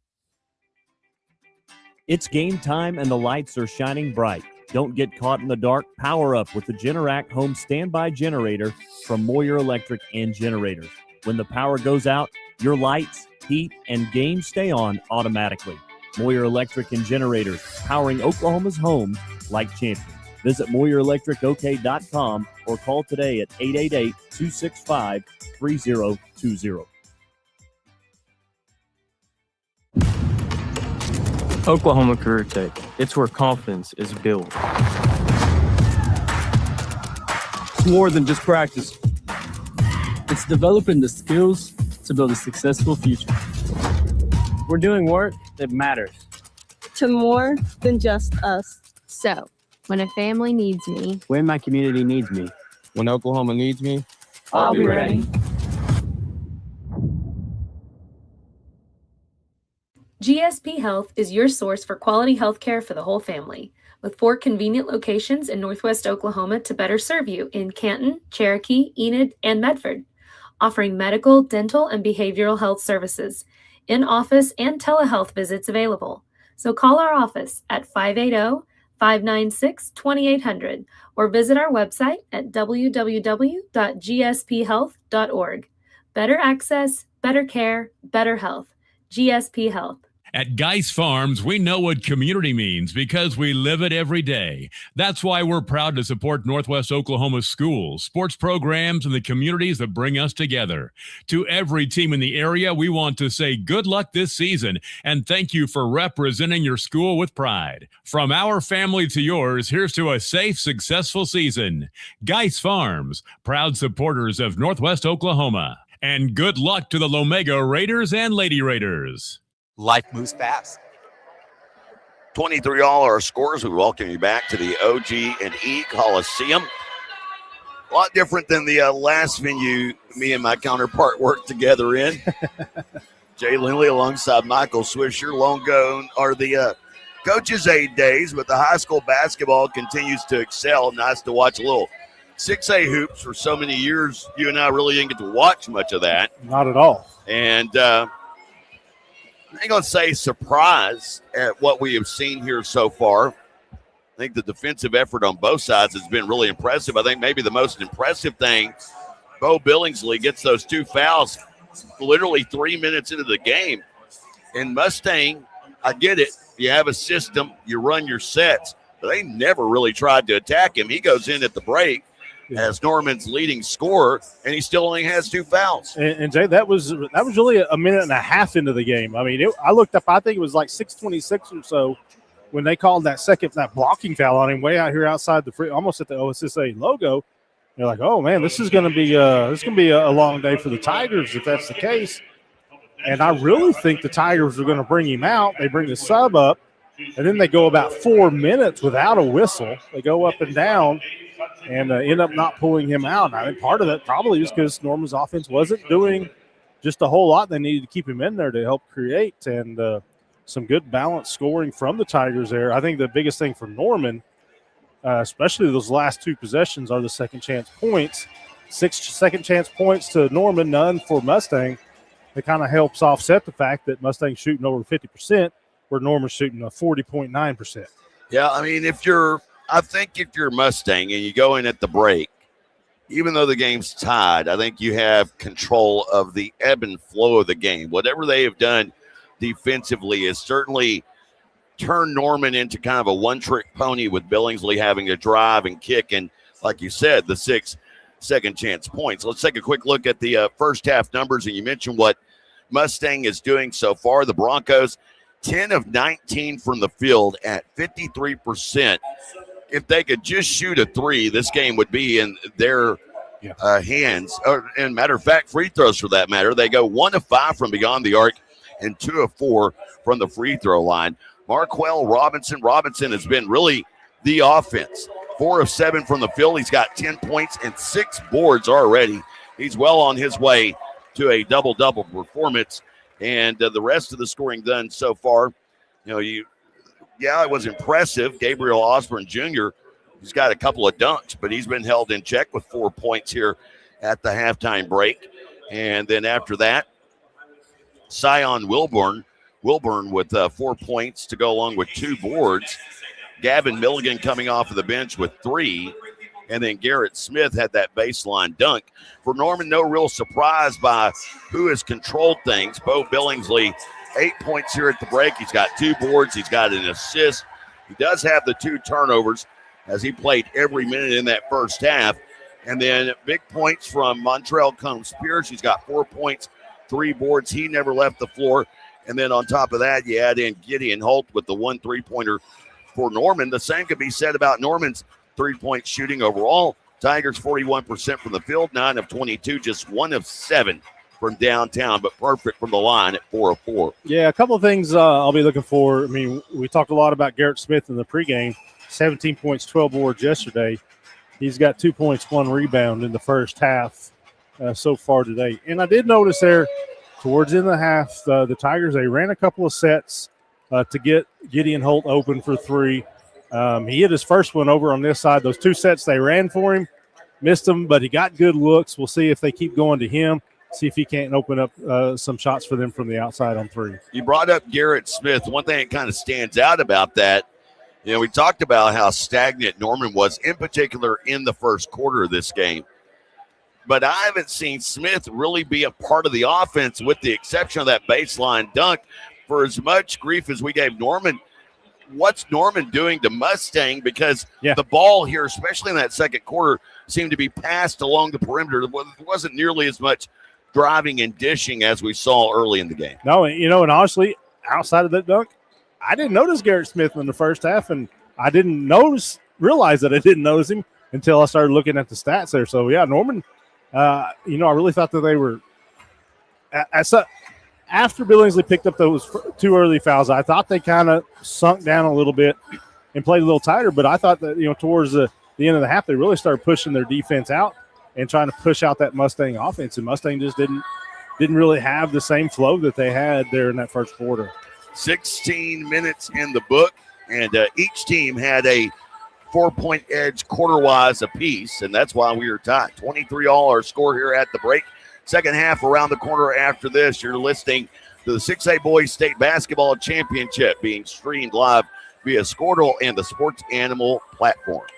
T: It's game time and the lights are shining bright. Don't get caught in the dark. Power up with the Generac Home Standby Generator from Moyer Electric and Generators. When the power goes out, your lights, heat, and games stay on automatically. Moyer Electric and Generators, powering Oklahoma's homes like champions. Visit MoyerElectricOK.com or call today at 888-265-3020.
U: Oklahoma Career Tech. It's where confidence is built.
V: It's more than just practice. It's developing the skills to build a successful future.
U: We're doing work that matters.
W: To more than just us.
Q: So, when a family needs me,
U: When my community needs me.
V: When Oklahoma needs me,
W: I'll be ready.
B: GSP Health is your source for quality health care for the whole family, with 4 convenient locations in Northwest Oklahoma to better serve you in Canton, Cherokee, Enid, and Medford, offering medical, dental, and behavioral health services, in-office and telehealth visits available. So call our office at 580-596-2800 or visit our website at www.gsphealth.org. Better access, better care, better health. GSP Health.
L: At Geis Farms, we know what community means because we live it every day. That's why we're proud to support Northwest Oklahoma schools, sports programs, and the communities that bring us together. To every team in the area, we want to say good luck this season and thank you for representing your school with pride. From our family to yours, here's to a safe, successful season. Geis Farms, proud supporters of Northwest Oklahoma. And good luck to the Lomega Raiders and Lady Raiders.
X: Life moves fast.
A: 23 all our scores. We welcome you back to the OG&E Coliseum. A lot different than the last venue me and my counterpart worked together in. Jay Lindley alongside Michael Swisher. Long gone are the Coach's Aid days, but the high school basketball continues to excel. Nice to watch a little 6A hoops for so many years. You and I really didn't get to watch much of that.
E: Not at all.
A: And ain't going to say surprised at what we have seen here so far. I think the defensive effort on both sides has been really impressive. I think maybe the most impressive thing, Bo Billingsley gets those 2 fouls literally 3 minutes into the game. And Mustang, I get it. You have a system, you run your sets, but they never really tried to attack him. He goes in at the break as Norman's leading scorer, and he still only has 2 fouls.
E: And Jay, that was really a minute and a half into the game. I mean, I looked up, I think it was like 6:26 or so when they called that blocking foul on him way out here outside the free, almost at the OSSA logo. You're like, oh man, this is going to be a long day for the Tigers if that's the case. And I really think the Tigers are going to bring him out. They bring the sub up, and then they go about 4 minutes without a whistle. They go up and down and end up not pulling him out. I think part of that probably is because Norman's offense wasn't doing just a whole lot. They needed to keep him in there to help create, and some good balanced scoring from the Tigers there. I think the biggest thing for Norman, especially those last 2 possessions, are the second chance points. 6 second chance points to Norman, none for Mustang. It kind of helps offset the fact that Mustang's shooting over 50%, where Norman's shooting a 40.9%.
A: Yeah, I mean, if you're Mustang and you go in at the break, even though the game's tied, I think you have control of the ebb and flow of the game. Whatever they have done defensively is certainly turned Norman into kind of a one-trick pony, with Billingsley having to drive and kick, and like you said, the 6 second chance points. Let's take a quick look at the first half numbers, and you mentioned what Mustang is doing so far. The Broncos, 10 of 19 from the field at 53%. If they could just shoot a 3, this game would be in their hands. And matter of fact, free throws for that matter. They go 1 of 5 from beyond the arc and 2 of 4 from the free throw line. Marquell Robinson has been really the offense. 4 of 7 from the field. He's got 10 points and 6 boards already. He's well on his way to a double-double performance. And the rest of the scoring done so far, it was impressive. Gabriel Osborne Jr., he's got a couple of dunks, but he's been held in check with 4 points here at the halftime break. And then after that, Sion Wilburn with 4 points to go along with 2 boards. Gavin Milligan coming off of the bench with 3. And then Garrett Smith had that baseline dunk. For Norman, no real surprise by who has controlled things. Bo Billingsley, 8 points here at the break. He's got 2 boards. He's got an assist. He does have the 2 turnovers as he played every minute in that first half. And then big points from Montrell Combs-Pierce. He's got 4 points, 3 boards. He never left the floor. And then on top of that, you add in Gideon Holt with the 1 3-pointer for Norman. The same could be said about Norman's 3-point shooting overall. Tigers 41% from the field, 9 of 22, just 1 of 7 from downtown, but perfect from the line at 4 of 4.
E: Yeah, a couple of things I'll be looking for. I mean, we talked a lot about Garrett Smith in the pregame. 17 points, 12 boards yesterday. He's got 2 points, 1 rebound in the first half so far today. And I did notice there towards the end of the half, the Tigers, they ran a couple of sets to get Gideon Holt open for 3. He hit his first one over on this side. Those 2 sets they ran for him, missed them, but he got good looks. We'll see if they keep going to him, see if he can't open up some shots for them from the outside on 3.
A: You brought up Garrett Smith. One thing that kind of stands out about that, we talked about how stagnant Norman was, in particular in the first quarter of this game. But I haven't seen Smith really be a part of the offense with the exception of that baseline dunk. For as much grief as we gave Norman, what's Norman doing to Mustang? Because the ball here, especially in that second quarter, seemed to be passed along the perimeter. There wasn't nearly as much driving and dishing as we saw early in the game.
E: No, and honestly, outside of that dunk, I didn't notice Garrett Smith in the first half, and I didn't realize that I didn't notice him until I started looking at the stats there. So, Norman, I really thought that they were after Billingsley picked up those 2 early fouls, I thought they kind of sunk down a little bit and played a little tighter. But I thought that, towards the end of the half, they really started pushing their defense out and trying to push out that Mustang offense. And Mustang just didn't really have the same flow that they had there in that first quarter.
A: 16 minutes in the book, and each team had a 4-point edge quarter-wise apiece, and that's why we were tied. 23 all our score here at the break. Second half around the corner after this. You're listening to the 6A Boys State Basketball Championship being streamed live via Squirtle and the Sports Animal platforms.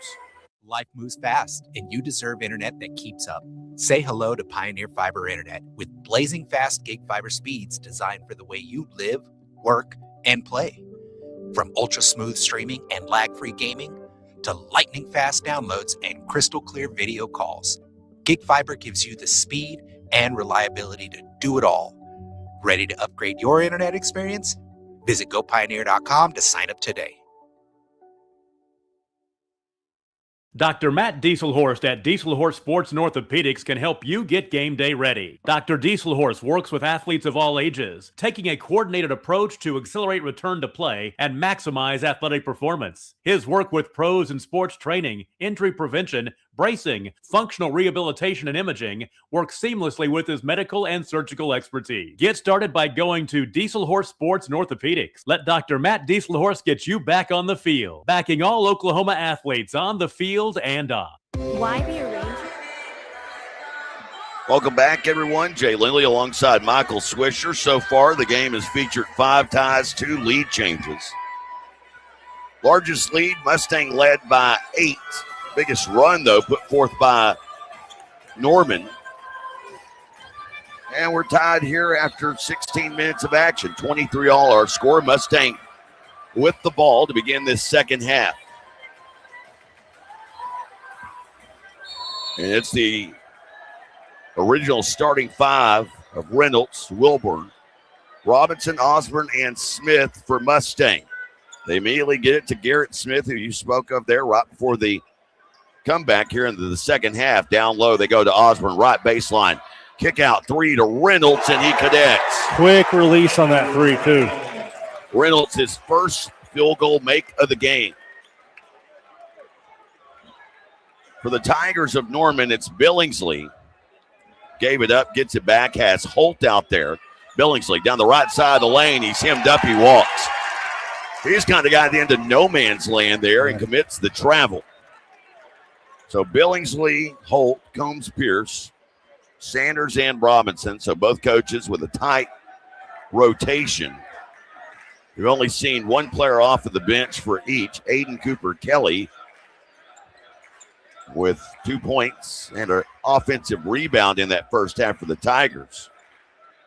C: Life moves fast, and you deserve internet that keeps up. Say hello to Pioneer Fiber Internet with blazing fast gig fiber speeds designed for the way you live, work, and play. From ultra-smooth streaming and lag-free gaming to lightning-fast downloads and crystal-clear video calls, Gig Fiber gives you the speed and reliability to do it all. Ready to upgrade your internet experience? Visit gopioneer.com to sign up today.
L: Dr. Matt Dieselhorst at Dieselhorst Sports and Orthopedics can help you get game day ready. Dr. Dieselhorst works with athletes of all ages, taking a coordinated approach to accelerate return to play and maximize athletic performance. His work with pros in sports training, injury prevention, bracing, functional rehabilitation, and imaging works seamlessly with his medical and surgical expertise. Get started by going to Dieselhorst Sports and Orthopedics. Let Dr. Matt Dieselhorst get you back on the field, backing all Oklahoma athletes on the field and off.
Q: Why be a Ranger?
A: Welcome back, everyone. Jay Lindley alongside Michael Swisher. So far, the game has featured 5 ties, 2 lead changes. Largest lead, Mustang led by 8. Biggest run, though, put forth by Norman. And we're tied here after 16 minutes of action. 23 all our score. Mustang with the ball to begin this second half. And it's the original starting 5 of Reynolds, Wilburn, Robinson, Osborne, and Smith for Mustang. They immediately get it to Garrett Smith, who you spoke of there right before the comeback here into the second half. Down low, they go to Osborne, right baseline. Kick out 3 to Reynolds, and he connects.
E: Quick release on that 3, too.
A: Reynolds, his first field goal make of the game. For the Tigers of Norman, it's Billingsley. Gave it up, gets it back, has Holt out there. Billingsley down the right side of the lane. He's hemmed up, he walks. He's kind of got into no man's land there and commits the travel. So Billingsley, Holt, Combs, Pierce, Sanders, and Robinson. So both coaches with a tight rotation. We've only seen one player off of the bench for each. Aiden Cooper Kelly with 2 points and an offensive rebound in that first half for the Tigers.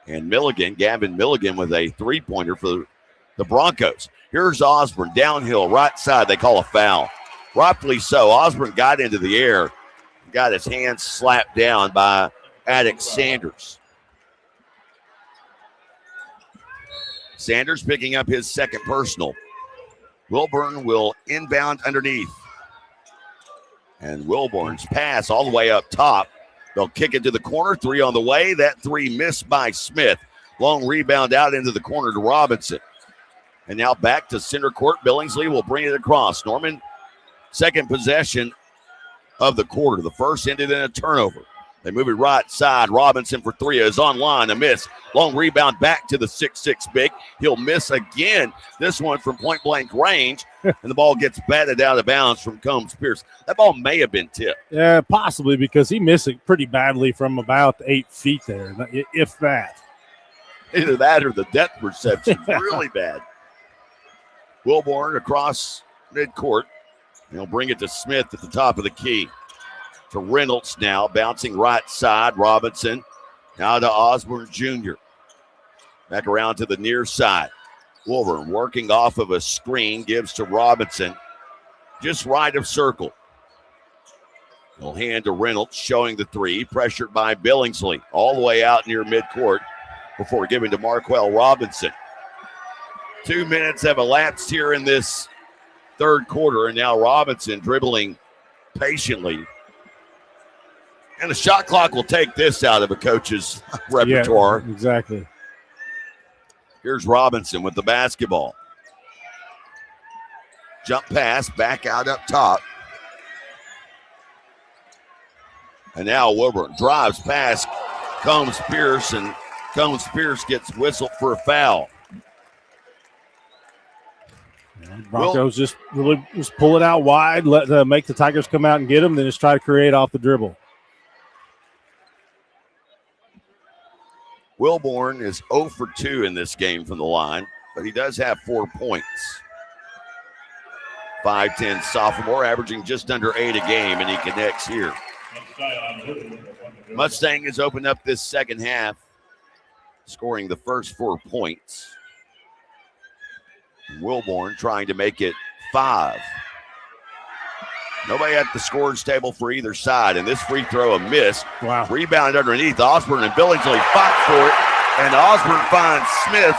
A: And Milligan, Gavin Milligan, with a 3-pointer for the Broncos. Here's Osborne, downhill, right side. They call a foul. Rightfully so. Osborne got into the air, got his hands slapped down by Attic Sanders. Sanders picking up his second personal. Wilburn will inbound underneath. And Wilburn's pass all the way up top. They'll kick it to the corner. 3 on the way. That 3 missed by Smith. Long rebound out into the corner to Robinson. And now back to center court. Billingsley will bring it across. Norman, second possession of the quarter. The first ended in a turnover. They move it right side. Robinson for 3 is online. A miss. Long rebound back to the 6'6" big. He'll miss again. This one from point-blank range. And the ball gets batted out of bounds from Combs Pierce. That ball may have been tipped.
E: Yeah, possibly, because he missed it pretty badly from about 8 feet there, if that.
A: Either that or the depth perception. Really bad. Wilborn across midcourt. He'll bring it to Smith at the top of the key. To Reynolds now, bouncing right side. Robinson now to Osborne Jr. Back around to the near side. Wilburn working off of a screen, gives to Robinson. Just right of circle. He'll hand to Reynolds, showing the 3. Pressured by Billingsley. All the way out near midcourt before giving to Marquell Robinson. 2 minutes have elapsed here in this third quarter, and now Robinson dribbling patiently. And the shot clock will take this out of a coach's repertoire.
E: Yeah, exactly.
A: Here's Robinson with the basketball. Jump pass, back out up top. And now Wilburn drives past Combs Pierce, and Combs Pierce gets whistled for a foul.
E: Broncos just really just pull it out wide, make the Tigers come out and get them, then just try to create off the dribble.
A: Wilborn is 0 for 2 in this game from the line, but he does have 4 points. 5'10" sophomore, averaging just under 8 a game, and he connects here. Mustang has opened up this second half, scoring the first 4 points. Wilborn trying to make it 5. Nobody at the scores table for either side, and this free throw a miss.
E: Wow.
A: Rebound underneath. Osborne and Billingsley fight for it, and Osborne finds Smith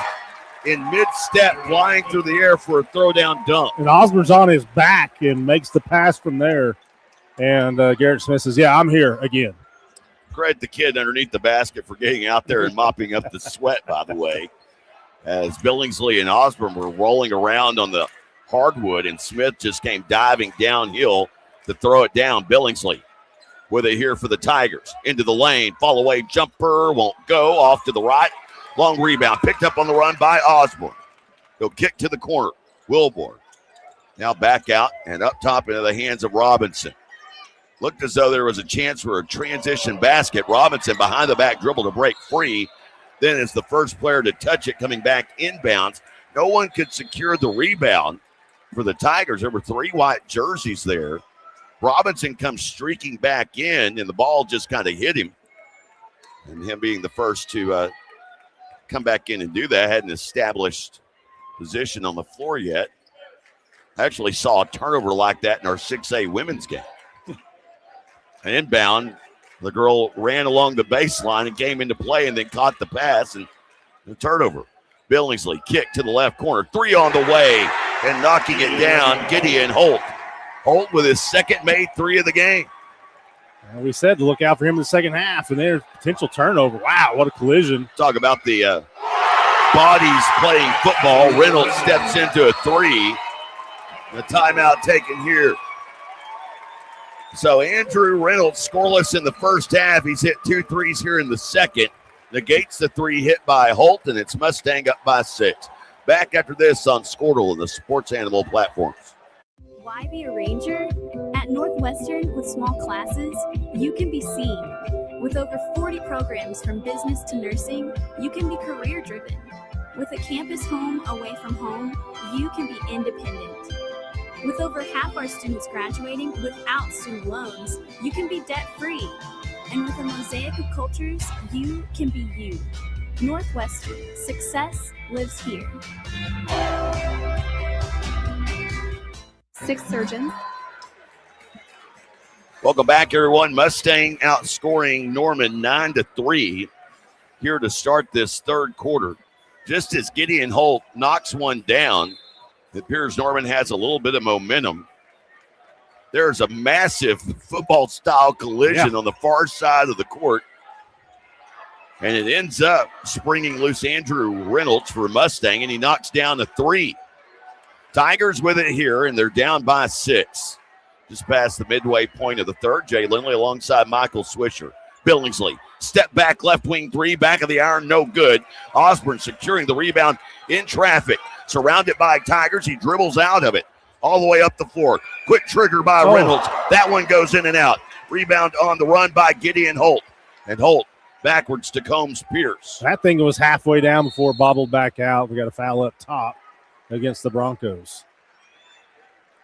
A: in mid-step, flying through the air for a throwdown dunk.
E: And Osborne's on his back and makes the pass from there. And Garrett Smith says, yeah, I'm here again.
A: Credit the kid underneath the basket for getting out there and mopping up the sweat, by the way, as Billingsley and Osborne were rolling around on the hardwood, and Smith just came diving downhill to throw it down. Billingsley with it here for the Tigers. Into the lane, fall away jumper, won't go, off to the right. Long rebound, picked up on the run by Osborne. He'll kick to the corner. Wilborn now back out and up top into the hands of Robinson. Looked as though there was a chance for a transition basket. Robinson behind the back dribble to break free. Then is the first player to touch it, coming back inbounds. No one could secure the rebound for the Tigers. There were 3 white jerseys there. Robinson comes streaking back in, and the ball just kind of hit him. And him being the first to come back in and do that, hadn't established position on the floor yet. I actually saw a turnover like that in our 6A women's game. An inbound, the girl ran along the baseline and came into play and then caught the pass and the turnover. Billingsley kick to the left corner, 3 on the way and knocking it down, Gideon Holt. Holt with his second made 3 of the game.
E: Well, we said to look out for him in the second half, and there's potential turnover. Wow, what a collision.
A: Talk about the bodies playing football. Reynolds steps into a 3. The timeout taken here. So Andrew Reynolds scoreless in the first half. He's hit 2 threes here in the second. Negates the 3 hit by Holt, and it's Mustang up by 6. Back after this on Squirtle and the Sports Animal platforms.
D: Why be a ranger? At Northwestern, with small classes, you can be seen. With over 40 programs from business to nursing, you can be career-driven. With a campus home away from home, you can be independent. With over half our students graduating without student loans, you can be debt-free. And with a mosaic of cultures, you can be you. Northwestern, success lives here.
F: 6 surgeons.
A: Welcome back, everyone. Mustang outscoring Norman 9-3 here to start this third quarter. Just as Gideon Holt knocks one down, it appears Norman has a little bit of momentum. There's a massive football-style collision on the far side of the court, and it ends up springing loose Andrew Reynolds for Mustang, and he knocks down a 3. Tigers with it here, and they're down by 6. Just past the midway point of the third. Jay Lindley alongside Michael Swisher. Billingsley, step back, left wing 3, back of the iron, no good. Osborne securing the rebound in traffic. Surrounded by Tigers, he dribbles out of it. All the way up the floor. Quick trigger by Reynolds. That one goes in and out. Rebound on the run by Gideon Holt. And Holt backwards to Combs Pierce.
E: That thing was halfway down before it bobbled back out. We got a foul up top against the Broncos.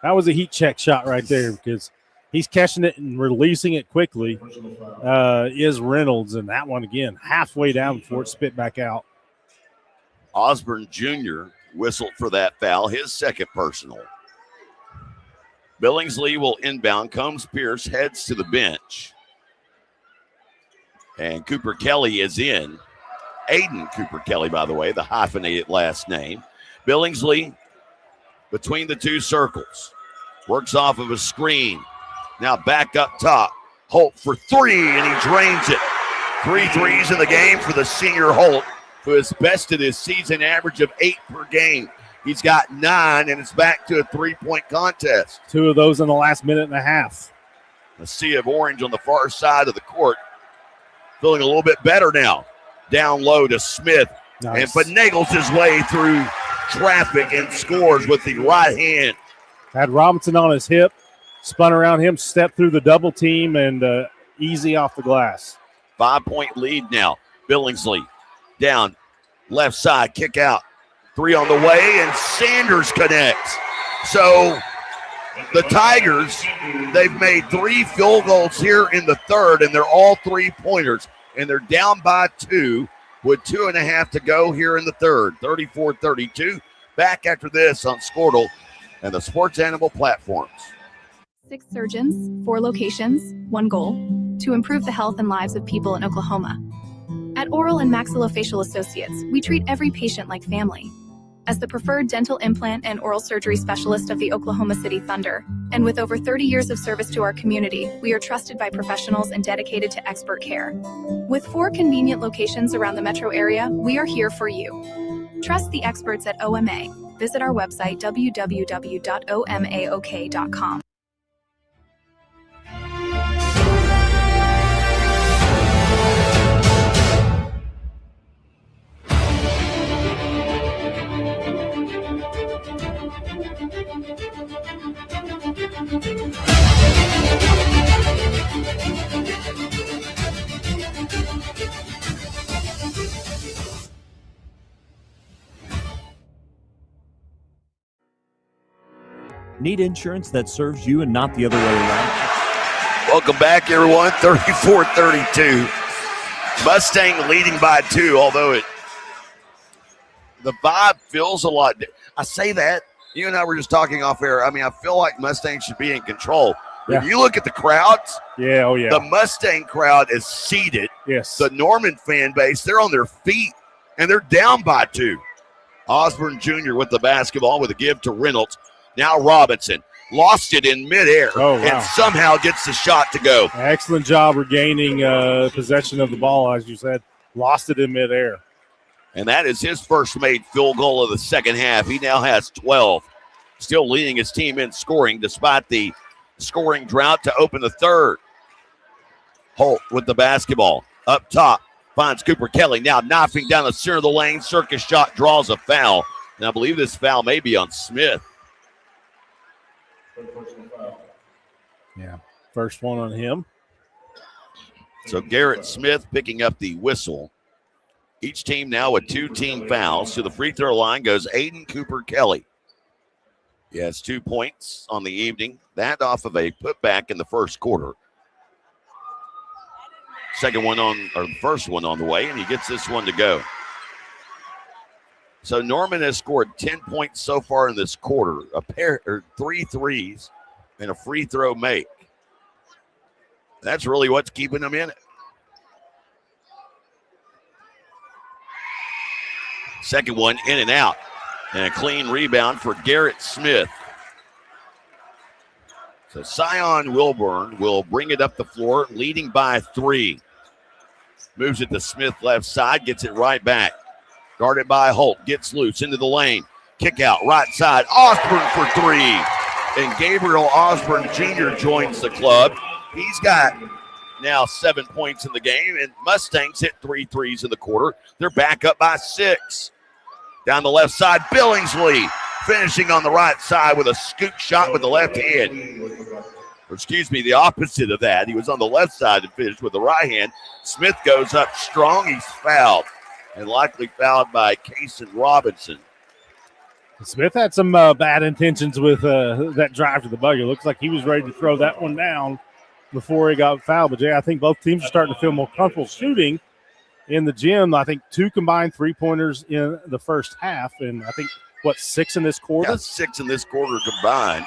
E: That was a heat check shot right there because he's catching it and releasing it quickly is Reynolds. And that one, again, halfway down before it spit back out.
A: Osborne Jr. whistled for that foul, his second personal. Billingsley will inbound. Combs Pierce heads to the bench. And Cooper Kelly is in. Aiden Cooper Kelly, by the way, the hyphenated last name. Billingsley between the 2 circles. Works off of a screen. Now back up top. Holt for 3, and he drains it. 3 threes in the game for the senior Holt, who has bested his season average of 8 per game. He's got 9, and it's back to a 3-point contest.
E: 2 of those in the last minute and a half.
A: A sea of orange on the far side of the court. Feeling a little bit better now. Down low to Smith. Nice. And finagles his way through traffic and scores with the right hand.
E: Had Robinson on his hip, spun around him, stepped through the double team, and easy off the glass.
A: 5-point lead now. Billingsley Down, left side, kick out. 3 on the way, and Sanders connects. So the Tigers, they've made 3 field goals here in the third, and they're all 3-pointers. And they're down by 2 with 2.5 to go here in the third. 34-32. Back after this on Squirtle and the Sports Animal platforms.
F: 6 surgeons, 4 locations, 1 goal: to improve the health and lives of people in Oklahoma. At Oral and Maxillofacial Associates, we treat every patient like family. As the preferred dental implant and oral surgery specialist of the Oklahoma City Thunder, and with over 30 years of service to our community, we are trusted by professionals and dedicated to expert care. With 4 convenient locations around the metro area, we are here for you. Trust the experts at OMA. Visit our website, www.omaok.com.
T: Need insurance that serves you and not the other way around?
A: Welcome back, everyone. 34-32. Mustang leading by 2, although the vibe feels a lot. I say that. You and I were just talking off air. I mean, I feel like Mustang should be in control.
E: Yeah.
A: If you look at the crowds,
E: yeah,
A: the Mustang crowd is seated.
E: Yes.
A: The Norman fan base, they're on their feet, and they're down by 2. Osborne Jr. with the basketball with a give to Reynolds. Now Robinson lost it in midair and somehow gets the shot to go.
E: Excellent job regaining possession of the ball, as you said. Lost it in midair.
A: And that is his first made field goal of the second half. He now has 12. Still leading his team in scoring despite the scoring drought to open the third. Holt with the basketball. Up top, finds Cooper Kelly. Now knifing down the center of the lane. Circus shot draws a foul. And I believe this foul may be on Smith.
E: Yeah, first one on him.
A: So Garrett Smith picking up the whistle. Each team now with 2 team fouls. To the free throw line goes Aiden Cooper Kelly. He has 2 points on the evening. That off of a putback in the first quarter. First one on the way, and he gets this one to go. So Norman has scored 10 points so far in this quarter, 3 threes and a free throw make. That's really what's keeping them in it. Second one in and out, and a clean rebound for Garrett Smith. So Sion Wilburn will bring it up the floor, leading by 3. Moves it to Smith left side, gets it right back. Guarded by Holt, gets loose into the lane. Kick out, right side, Osborne for 3. And Gabriel Osborne Jr. joins the club. He's got now 7 points in the game, and Mustangs hit 3 threes in the quarter. They're back up by 6. Down the left side, Billingsley finishing on the right side with a scoop shot with the left hand. Or excuse me, the opposite of that. He was on the left side and finished with the right hand. Smith goes up strong. He's fouled, and likely fouled by Cason Robinson.
E: Smith had some bad intentions with that drive to the bucket. It looks like he was ready to throw that one down before he got fouled. But, Jay, I think both teams are starting to feel more comfortable shooting in the gym. I think 2 combined three-pointers in the first half, and I think, 6 in this quarter?
A: Yeah, 6 in this quarter combined.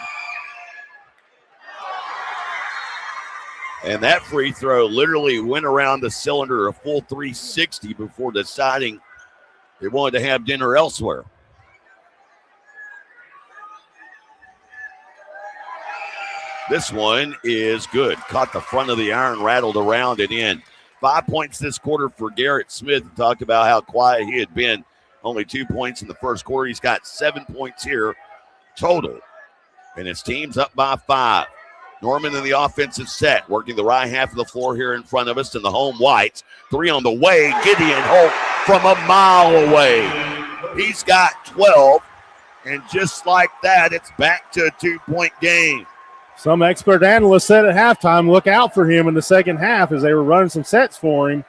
A: And that free throw literally went around the cylinder a full 360 before deciding they wanted to have dinner elsewhere. This one is good. Caught the front of the iron, rattled around and in. 5 points this quarter for Garrett Smith. Talked about how quiet he had been. Only 2 points in the first quarter. He's got 7 points here total. And his team's up by 5. Norman in the offensive set, working the right half of the floor here in front of us in the home whites. 3 on the way. Gideon Holt from a mile away. He's got 12. And just like that, it's back to a 2-point game.
E: Some expert analysts said at halftime, look out for him in the second half as they were running some sets for him.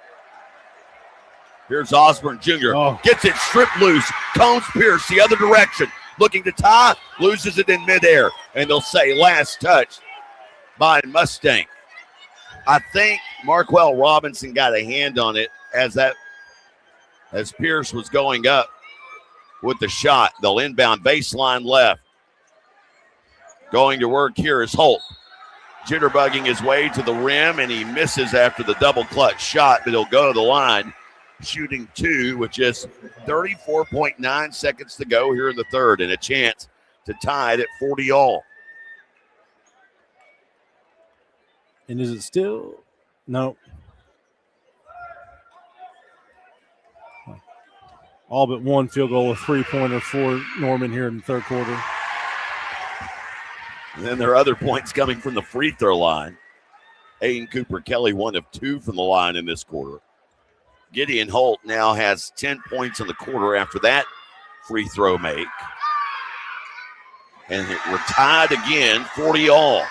A: Here's Osborne Jr.
E: Oh.
A: Gets it stripped loose. Combs Pierce the other direction. Looking to tie. Loses it in midair. And they'll say last touch by Mustang. I think Marquell Robinson got a hand on it as Pierce was going up with the shot. They'll inbound baseline left. Going to work here is Holt. Jitterbugging his way to the rim, and he misses after the double clutch shot, but he'll go to the line, shooting 2 with just 34.9 seconds to go here in the third, and a chance to tie it at 40 all.
E: And is it still? No. All but one field goal, a three-pointer for Norman here in the third quarter.
A: And then there are other points coming from the free throw line. Aiden Cooper Kelly, 1 of 2 from the line in this quarter. Gideon Holt now has 10 points in the quarter after that free throw make. And we're tied again, 40 all.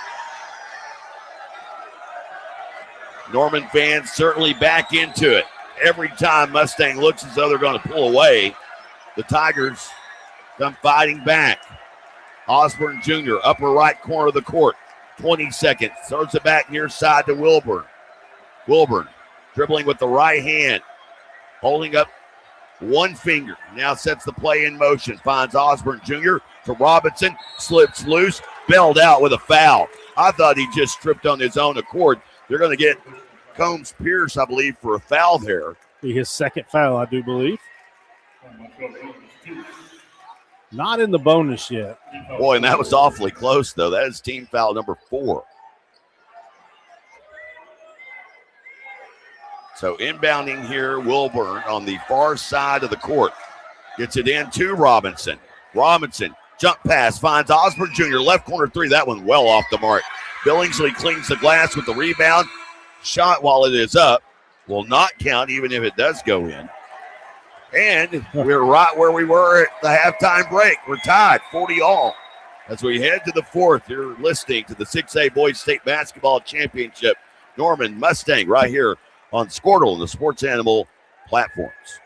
A: Norman fans certainly back into it. Every time Mustang looks as though they're going to pull away, the Tigers come fighting back. Osborne Jr., upper right corner of the court, 20 seconds. Throws it back near side to Wilburn. Wilburn dribbling with the right hand, holding up one finger. Now sets the play in motion. Finds Osborne Jr. to Robinson. Slips loose. Bailed out with a foul. I thought he just tripped on his own accord. They're going to get Combs Pierce, I believe, for a foul there.
E: Be his second foul, I do believe. Not in the bonus yet.
A: Boy, and that was awfully close, though. That is team foul number 4. So inbounding here, Wilburn on the far side of the court. Gets it in to Robinson. Robinson, jump pass, finds Osborne Jr., left corner 3. That one well off the mark. Billingsley cleans the glass with the rebound. Shot while it is up will not count even if it does go in. And we're right where we were at the halftime break. We're tied 40 all as we head to the fourth. You're listening to the 6A Boys State Basketball Championship. Norman Mustang right here on Squirtle and the Sports Animal platforms.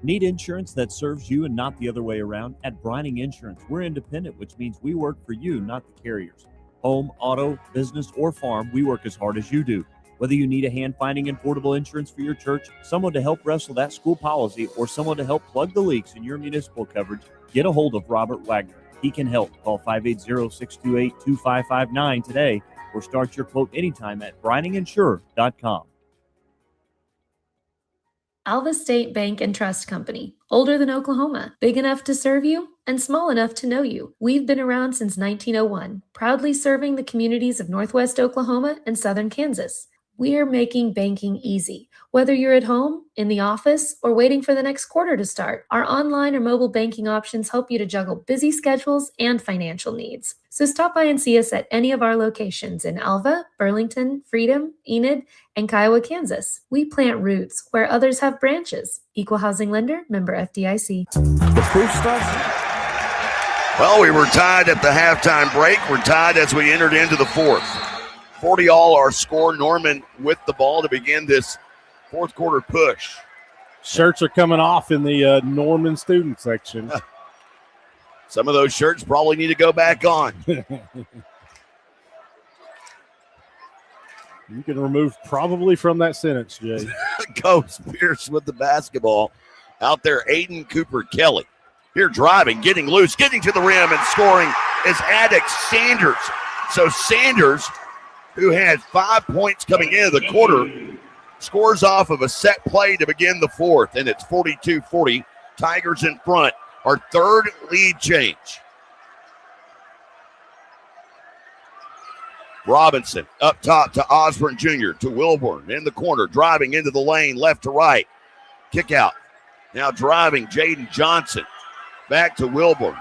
T: Need insurance that serves you and not the other way around? At Brining Insurance, we're independent, which means we work for you, not the carriers. Home, auto, business, or farm, we work as hard as you do. Whether you need a hand-finding and portable insurance for your church, someone to help wrestle that school policy, or someone to help plug the leaks in your municipal coverage, get a hold of Robert Wagner. He can help. Call 580-628-2559 today or start your quote anytime at brininginsure.com.
B: Alva State Bank and Trust Company. Older than Oklahoma, big enough to serve you and small enough to know you. We've been around since 1901, proudly serving the communities of Northwest Oklahoma and Southern Kansas. We are making banking easy. Whether you're at home, in the office, or waiting for the next quarter to start, our online or mobile banking options help you to juggle busy schedules and financial needs. So stop by and see us at any of our locations in Alva, Burlington, Freedom, Enid, and Kiowa, Kansas. We plant roots where others have branches. Equal Housing Lender, member FDIC.
A: The proof starts. Well, we were tied at the halftime break. We're tied as we entered into the fourth. 40 all our score. Norman with the ball to begin this fourth quarter push.
E: Shirts are coming off in the Norman student section.
A: Some of those shirts probably need to go back on.
E: You can remove probably from that sentence, Jay.
A: Coach Pierce with the basketball. Out there, Aiden Cooper Kelly. Here driving, getting loose, getting to the rim and scoring is Addict Sanders. So Sanders, who had 5 points coming into the quarter, scores off of a set play to begin the fourth, and it's 42-40. Tigers in front. Our third lead change. Robinson up top to Osborne Jr. to Wilburn in the corner, driving into the lane, left to right. Kick out. Now driving, Jaden Johnson. Back to Wilburn.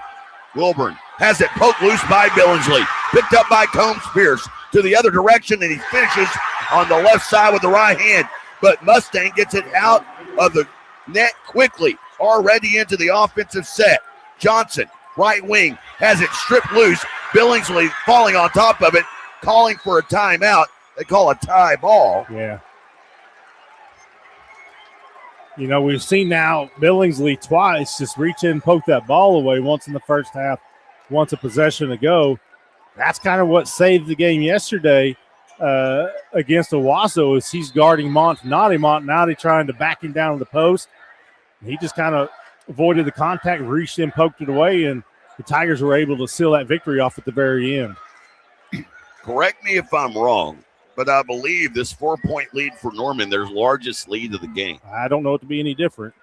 A: Wilburn has it poked loose by Billingsley. Picked up by Combs Pierce to the other direction, and he finishes on the left side with the right hand. But Mustang gets it out of the net quickly, already into the offensive set. Johnson, right wing, has it stripped loose. Billingsley falling on top of it, calling for a timeout. They call a tie ball.
E: Yeah. You know, we've seen now Billingsley twice just reach in and poke that ball away, once in the first half, once a possession ago. That's kind of what saved the game yesterday against Owasso, is he's guarding Montanati. Montanati trying to back him down to the post. He just kind of avoided the contact, reached in, poked it away, and the Tigers were able to seal that victory off at the very end.
A: Correct me if I'm wrong, but I believe this 4-point lead for Norman, their largest lead of the game.
E: I don't know it to be any different.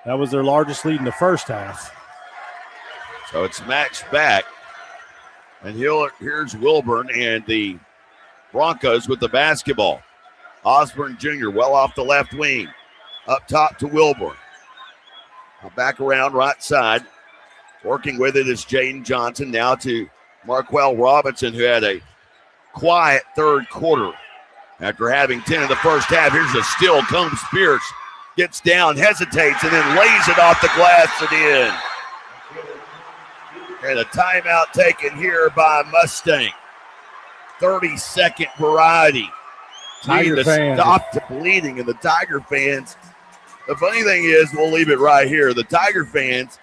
E: That was their largest lead in the first half.
A: So it's matched back. And here's Wilburn and the Broncos with the basketball. Osborne Jr. well off the left wing. Up top to Wilburn. Back around right side. Working with it is Jaden Johnson. Now to Marquell Robinson, who had a quiet third quarter after having 10 in the first half. Here's a steal. Combs Pierce gets down, hesitates, and then lays it off the glass and in. And a timeout taken here by Mustang. 30-second variety.
E: Tiger
A: Need to
E: fans.
A: stop the bleeding, and the Tiger fans. The funny thing is, we'll leave it right here. The Tiger fans,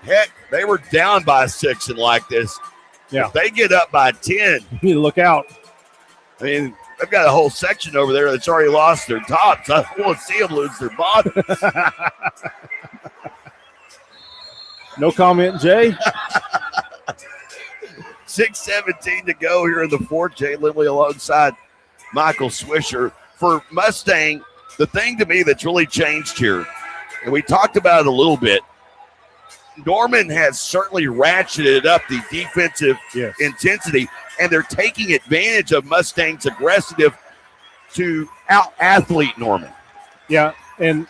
A: heck, they were down by 6 and like this.
E: Yeah.
A: If they get up by 10,
E: you need to look out.
A: I mean, they've got a whole section over there that's already lost their tops. I want to see them lose their bottoms.
E: No comment, Jay.
A: 6:17 to go here in the fourth. Jay Lindley alongside Michael Swisher. For Mustang, the thing to me that's really changed here, and we talked about it a little bit, Norman has certainly ratcheted up the defensive intensity, and they're taking advantage of Mustang's aggressive to out-athlete Norman.
E: Yeah, and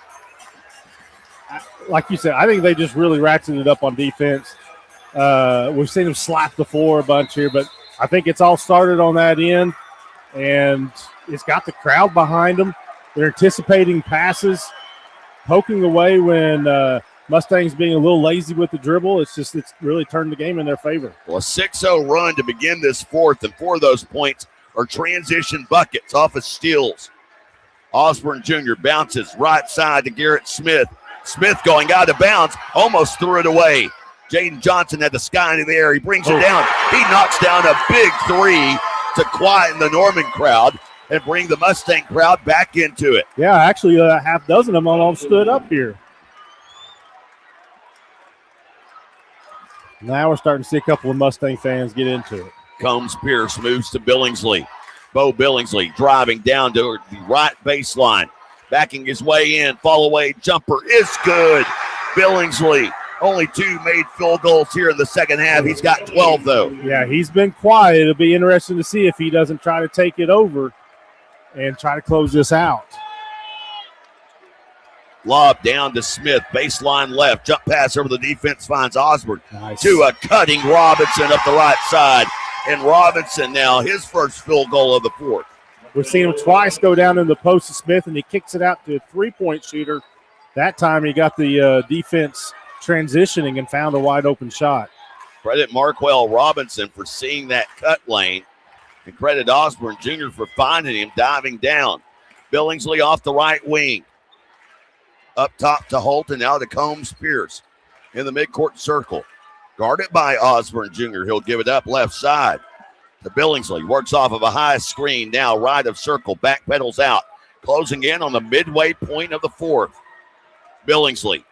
E: like you said, I think they just really ratcheted it up on defense. We've seen them slap the floor a bunch here, but I think it's all started on that end, and it's got the crowd behind them. They're anticipating passes, poking away when Mustang's being a little lazy with the dribble. It's really turned the game in their favor.
A: Well, a 6-0 run to begin this fourth, and 4 of those points are transition buckets off of steals. Osborne Jr. bounces right side to Garrett Smith. Smith going out of bounds, almost threw it away. Jaden Johnson had the sky in the air. He brings it down. He knocks down a big 3 to quieten the Norman crowd and bring the Mustang crowd back into it.
E: Yeah, actually a half dozen of them all stood up here. Now we're starting to see a couple of Mustang fans get into it.
A: Combs Pierce moves to Billingsley. Bo Billingsley driving down to the right baseline. Backing his way in. Fall away jumper is good. Billingsley, only 2 made field goals here in the second half. He's got 12, though.
E: Yeah, he's been quiet. It'll be interesting to see if he doesn't try to take it over and try to close this out.
A: Lob down to Smith, baseline left. Jump pass over the defense, finds Osborne.
E: Nice.
A: To a cutting Robinson up the right side. And Robinson now his first field goal of the fourth.
E: We've seen him twice go down in the post to Smith, and he kicks it out to a three-point shooter. That time he got the defense transitioning and found a wide-open shot.
A: Credit Marquell Robinson for seeing that cut lane. And credit Osborne Jr. for finding him diving down. Billingsley off the right wing. Up top to Holt and now to Combs Pierce in the midcourt circle. Guarded by Osborne Jr. He'll give it up left side to Billingsley. Works off of a high screen. Now right of circle. Back pedals out. Closing in on the midway point of the fourth. Billingsley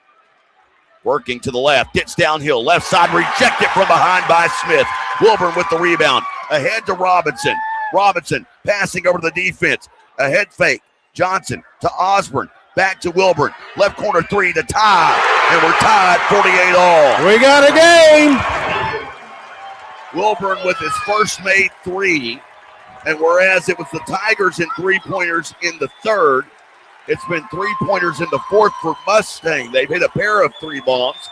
A: working to the left. Gets downhill. Left side. Rejected from behind by Smith. Wilburn with the rebound. Ahead to Robinson. Robinson passing over to the defense. A head fake. Johnson to Osborne. Back to Wilburn. Left corner 3 to tie. And we're tied 48 all.
E: We got a game.
A: Wilburn with his first made 3. And whereas it was the Tigers in 3-pointers in the third, it's been 3-pointers in the fourth for Mustang. They've hit a pair of 3 bombs.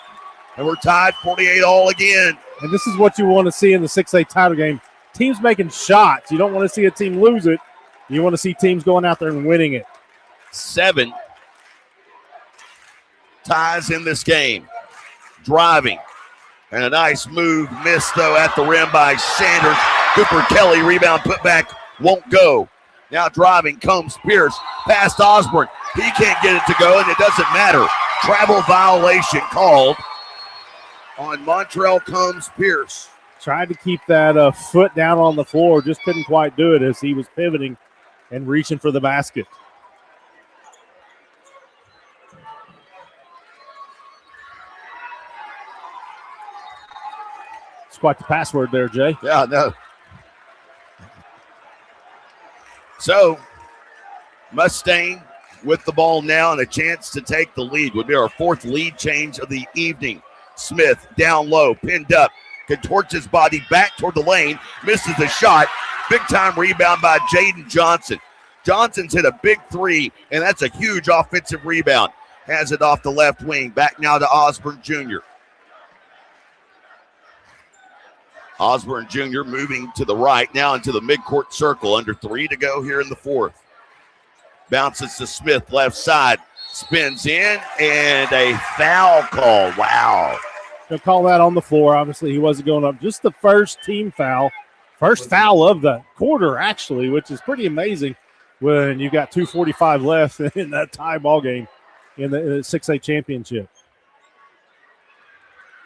A: And we're tied 48 all again.
E: And this is what you want to see in the 6A title game. Teams making shots. You don't want to see a team lose it. You want to see teams going out there and winning it.
A: 7 ties in this game. Driving. And a nice move. Missed, though, at the rim by Sanders. Cooper Kelly. Rebound put back. Won't go. Now driving, Combs Pierce past Osborne. He can't get it to go, and it doesn't matter. Travel violation called on Montrell Combs Pierce.
E: Tried to keep that foot down on the floor, just couldn't quite do it as he was pivoting and reaching for the basket. It's quite the password there, Jay.
A: Yeah, no. So, Mustang with the ball now and a chance to take the lead. Would be our fourth lead change of the evening. Smith down low, pinned up, contorts his body back toward the lane, misses the shot. Big time rebound by Jaden Johnson. Johnson's hit a big three, and that's a huge offensive rebound. Has it off the left wing. Back now to Osborne Jr. Osborne Jr. moving to the right, now into the midcourt circle. Under 3 to go here in the fourth. Bounces to Smith, left side. Spins in, and a foul call. Wow.
E: They'll call that on the floor. Obviously, he wasn't going up. Just the first team foul. First foul of the quarter, actually, which is pretty amazing when you got 2:45 left in that tie ball game in the 6A championship.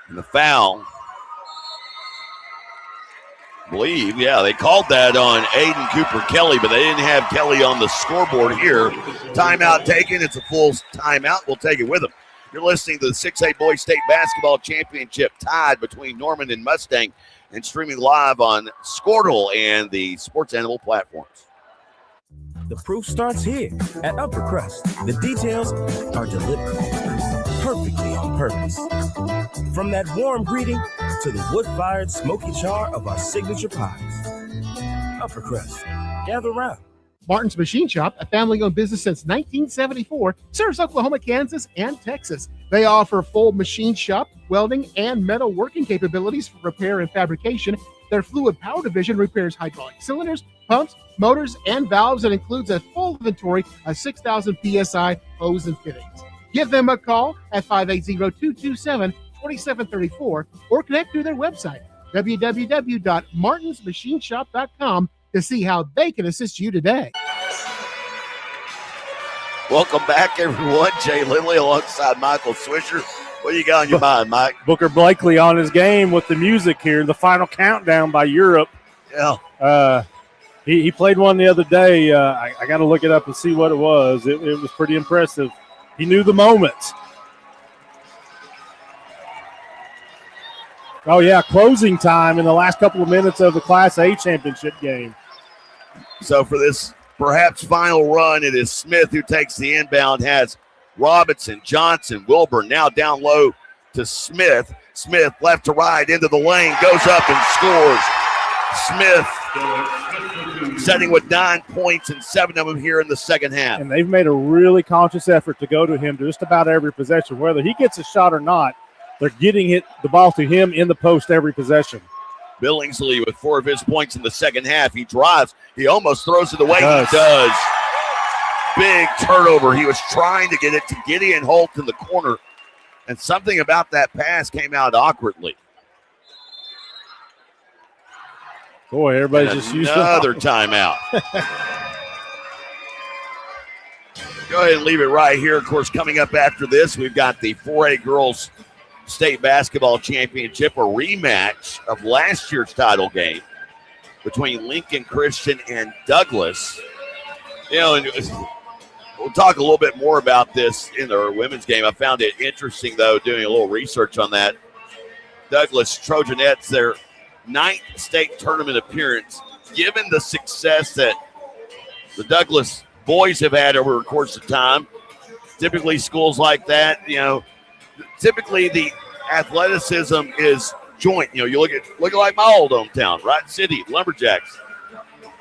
A: And the foul, I believe, they called that on Aiden Cooper Kelly, but they didn't have Kelly on the scoreboard here. Timeout taken. It's a full timeout. We'll take it with them. You're listening to the 6A Boys State Basketball Championship tied between Norman and Mustang and streaming live on Squirtle and the Sports Animal platforms.
G: The proof starts here at Upper Crust. The details are deliberate, perfectly on purpose. From that warm greeting to the wood-fired smoky char of our signature pies. Upper Crust, gather around.
H: Martin's Machine Shop, a family-owned business since 1974, serves Oklahoma, Kansas, and Texas. They offer full machine shop, welding, and metal working capabilities for repair and fabrication. Their fluid power division repairs hydraulic cylinders, pumps, motors, and valves, and includes a full inventory of 6,000 PSI hose and fittings. Give them a call at 580-227-2734 or connect through their website, www.martinsmachineshop.com, to see how they can assist you today.
A: Welcome back, everyone. Jay Lindley alongside Michael Swisher. What do you got on your mind, Mike?
E: Booker Blakely on his game with the music here. The final countdown by Europe.
A: Yeah.
E: He played one the other day. I got to look it up and see what it was. It was pretty impressive. He knew the moments. Oh, yeah, closing time in the last couple of minutes of the Class A championship game.
A: So for this perhaps final run, it is Smith who takes the inbound, has Robinson, Johnson, Wilburn now down low to Smith. Smith left to right into the lane, goes up and scores. Smith setting with 9 points and 7 of them here in the second half.
E: And they've made a really conscious effort to go to him just about every possession. Whether he gets a shot or not, they're getting the ball to him in the post every possession.
A: Billingsley with 4 of his points in the second half. He drives. He almost throws it away. He does. Big turnover. He was trying to get it to Gideon Holt in the corner, and something about that pass came out awkwardly.
E: Boy, everybody's just used
A: another timeout. Go ahead and leave it right here. Of course, coming up after this, we've got the 4A Girls State Basketball Championship, a rematch of last year's title game between Lincoln Christian and Douglas. You know, and we'll talk a little bit more about this in our women's game. I found it interesting, though, doing a little research on that. Douglas Trojanettes, their 9th state tournament appearance, given the success that the Douglas boys have had over the course of time. Typically, schools like that, you know, typically the athleticism is joint. You know, you look at like my old hometown, Wright City, Lumberjacks.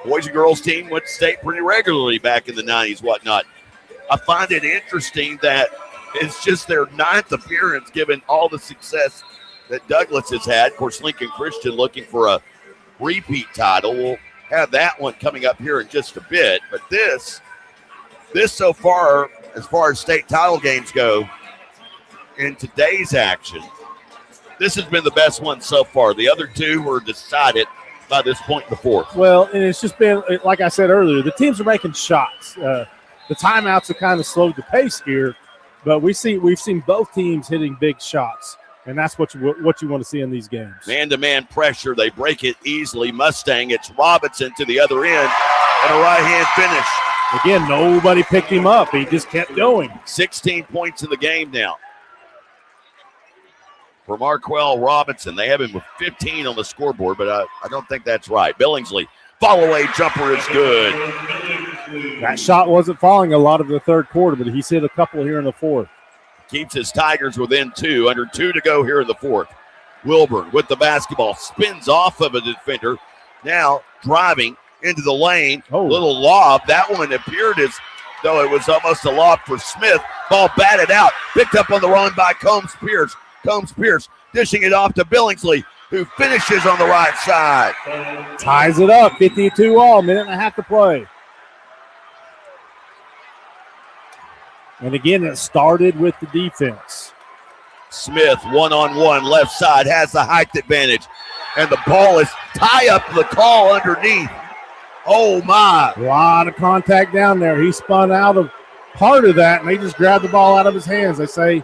A: Boys and girls team went to state pretty regularly back in the 90s, whatnot. I find it interesting that it's just their 9th appearance given all the success that Douglas has had. Of course, Lincoln Christian looking for a repeat title. We'll have that one coming up here in just a bit. But this so far as state title games go, in today's action, this has been the best one so far. The other two were decided by this point in the fourth.
E: Well, and it's just been, like I said earlier, the teams are making shots. The timeouts have kind of slowed the pace here, but we've seen both teams hitting big shots, and that's what you want to see in these games.
A: Man-to-man pressure. They break it easily. Mustang, it's Robinson to the other end, and a right-hand finish.
E: Again, nobody picked him up. He just kept going.
A: 16 points in the game now for Marquell Robinson. They have him with 15 on the scoreboard, but I don't think that's right. Billingsley, follow-away jumper is good.
E: That shot wasn't falling a lot of the third quarter, but he's hit a couple here in the fourth.
A: Keeps his Tigers within 2. Under 2 to go here in the fourth. Wilburn with the basketball. Spins off of a defender. Now driving into the lane. Little lob. That one appeared as though it was almost a lob for Smith. Ball batted out. Picked up on the run by Combs Pierce. Combs Pierce dishing it off to Billingsley, who finishes on the right side.
E: Ties it up. 52 all. Minute and a half to play. And again, it started with the defense.
A: Smith, one-on-one, left side, has the height advantage. And the ball is tie up the call underneath. Oh, my.
E: A lot of contact down there. He spun out of part of that, and they just grabbed the ball out of his hands. They say,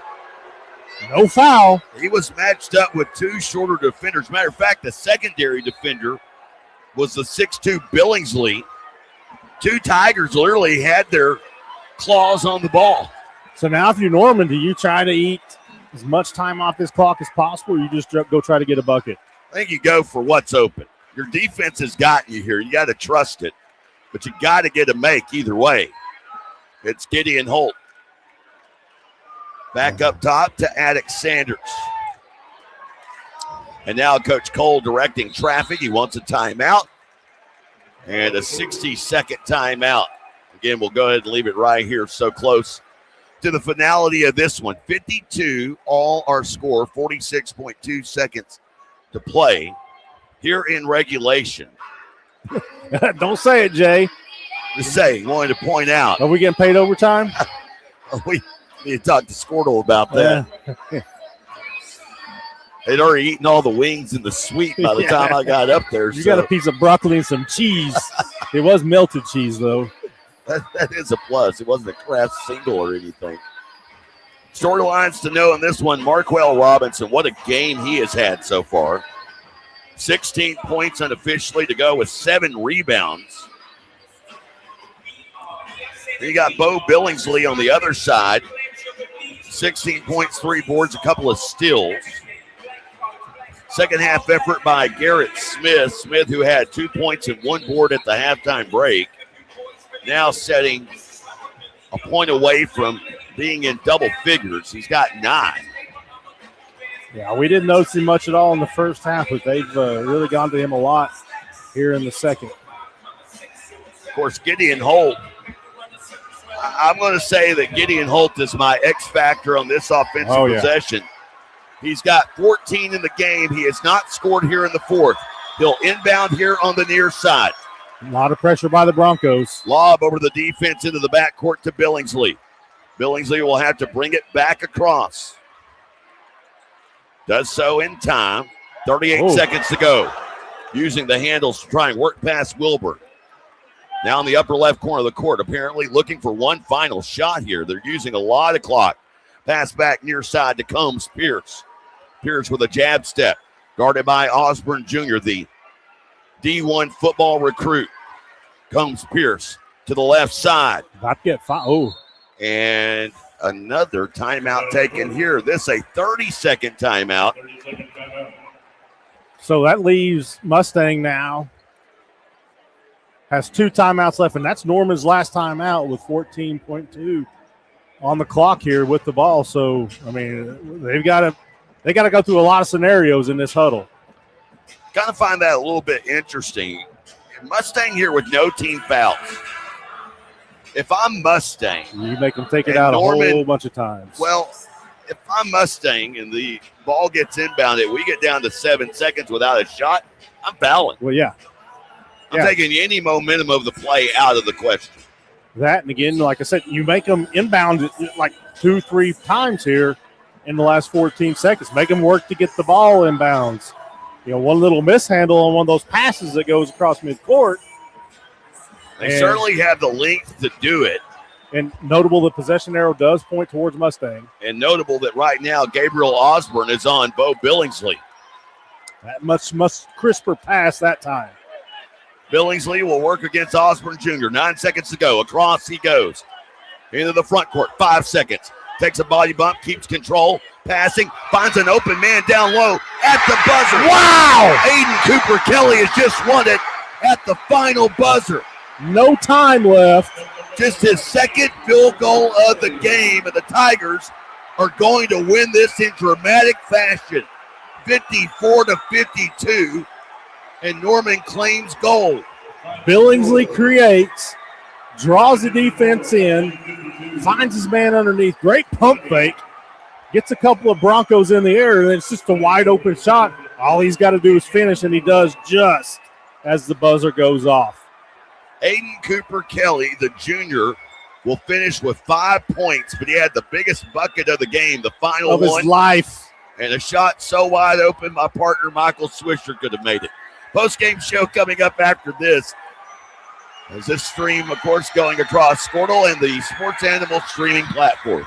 E: no foul.
A: He was matched up with 2 shorter defenders. Matter of fact, the secondary defender was the 6'2 Billingsley. 2 Tigers literally had their claws on the ball.
E: So now if you're Norman, do you try to eat as much time off this clock as possible, or you just go try to get a bucket?
A: I think you go for what's open. Your defense has gotten you here. You got to trust it, but you got to get a make either way. It's Gideon Holt. Back up top to Attic Sanders. And now Coach Cole directing traffic. He wants a timeout and a 60-second timeout. Again, we'll go ahead and leave it right here, so close to the finality of this one. 52 all our score, 46.2 seconds to play here in regulation.
E: Don't say it, Jay.
A: Just saying, wanted to point out.
E: Are we getting paid overtime?
A: We need to talk to Squirtle about that.
E: Yeah.
A: They'd already eaten all the wings in the suite by the time I got up there.
E: You got a piece of broccoli and some cheese. It was melted cheese, though.
A: That is a plus. It wasn't a Kraft single or anything. Storylines to know in this one, Marquell Robinson, what a game he has had so far. 16 points unofficially to go with 7 rebounds. You got Bo Billingsley on the other side. 16 points, 3 boards, a couple of steals. Second half effort by Garrett Smith. Smith, who had 2 points and 1 board at the halftime break. Now setting a point away from being in double figures. He's got 9.
E: Yeah, we didn't notice him much at all in the first half, but they've really gone to him a lot here in the second.
A: Of course, Gideon Holt. I'm going to say that Gideon Holt is my X factor on this offensive possession. He's got 14 in the game. He has not scored here in the fourth. He'll inbound here on the near side.
E: A lot of pressure by the Broncos.
A: Lob over the defense into the backcourt to Billingsley. Billingsley will have to bring it back across. Does so in time. 38 seconds to go. Using the handles to try and work past Wilbur. Now in the upper left corner of the court, apparently looking for one final shot here. They're using a lot of clock. Pass back near side to Combs Pierce. Pierce with a jab step. Guarded by Osborne Jr., the D1 football recruit. Combs Pierce to the left side.
E: About to get fouled.
A: And another timeout taken here. This a 30-second timeout.
E: So that leaves Mustang now. Has 2 timeouts left, and that's Norman's last timeout with 14.2 on the clock here with the ball. So, I mean, they got to go through a lot of scenarios in this huddle.
A: Kind of find that a little bit interesting. Mustang here with no team fouls. If I'm Mustang,
E: you make them take it out Norman, a whole bunch of times.
A: Well, if I'm Mustang and the ball gets inbounded, we get down to 7 seconds without a shot, I'm fouling.
E: Well, yeah.
A: I'm taking any momentum of the play out of the question.
E: That, and again, like I said, you make them inbound like 2-3 times here in the last 14 seconds. Make them work to get the ball inbounds. one little mishandle on one of those passes that goes across midcourt.
A: They certainly have the length to do it.
E: And notable, the possession arrow does point towards Mustang.
A: And notable that right now Gabriel Osborne is on Bo Billingsley.
E: That much crisper pass that time.
A: Billingsley will work against Osborne Jr. 9 seconds to go. Across he goes. Into the front court. 5 seconds. Takes a body bump. Keeps control. Passing. Finds an open man down low at the buzzer.
E: Wow!
A: Aiden Cooper Kelly has just won it at the final buzzer.
E: No time left.
A: Just his second field goal of the game, and the Tigers are going to win this in dramatic fashion. 54-52, and Norman claims gold.
E: Billingsley creates, draws the defense in, finds his man underneath. Great pump fake. Gets a couple of Broncos in the air, and it's just a wide open shot. All he's got to do is finish, and he does just as the buzzer goes off.
A: Aiden Cooper Kelly, the junior, will finish with 5 points, but he had the biggest bucket of the game, the final
E: of
A: one.
E: His life.
A: And a shot so wide open, my partner Michael Swisher could have made it. Post-game show coming up after this. As this stream, of course, going across Squirtle and the Sports Animal streaming platforms.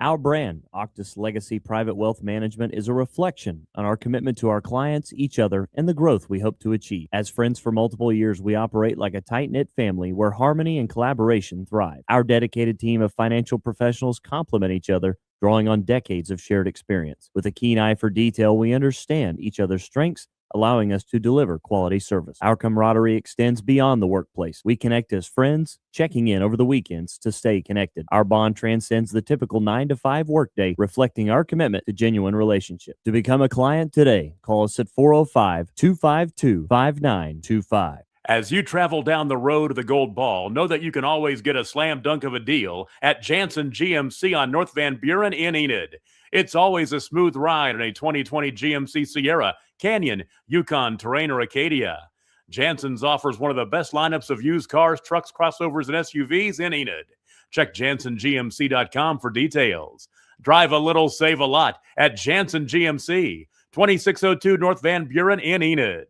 T: Our brand, Octus Legacy Private Wealth Management, is a reflection on our commitment to our clients, each other, and the growth we hope to achieve. As friends for multiple years, we operate like a tight-knit family where harmony and collaboration thrive. Our dedicated team of financial professionals complement each other, drawing on decades of shared experience. With a keen eye for detail, we understand each other's strengths, allowing us to deliver quality service. Our camaraderie extends beyond the workplace. We connect as friends, checking in over the weekends to stay connected. Our bond transcends the typical 9-to-5 workday, reflecting our commitment to genuine relationship. To become a client today, call us at 405-252-5925.
L: As you travel down the road to the Gold Ball, know that you can always get a slam dunk of a deal at Jansen GMC on North Van Buren in Enid. It's always a smooth ride in a 2020 GMC Sierra, Canyon, Yukon, Terrain, or Acadia. Jansen's offers one of the best lineups of used cars, trucks, crossovers, and SUVs in Enid. Check JansenGMC.com for details. Drive a little, save a lot at Jansen GMC, 2602 North Van Buren in Enid.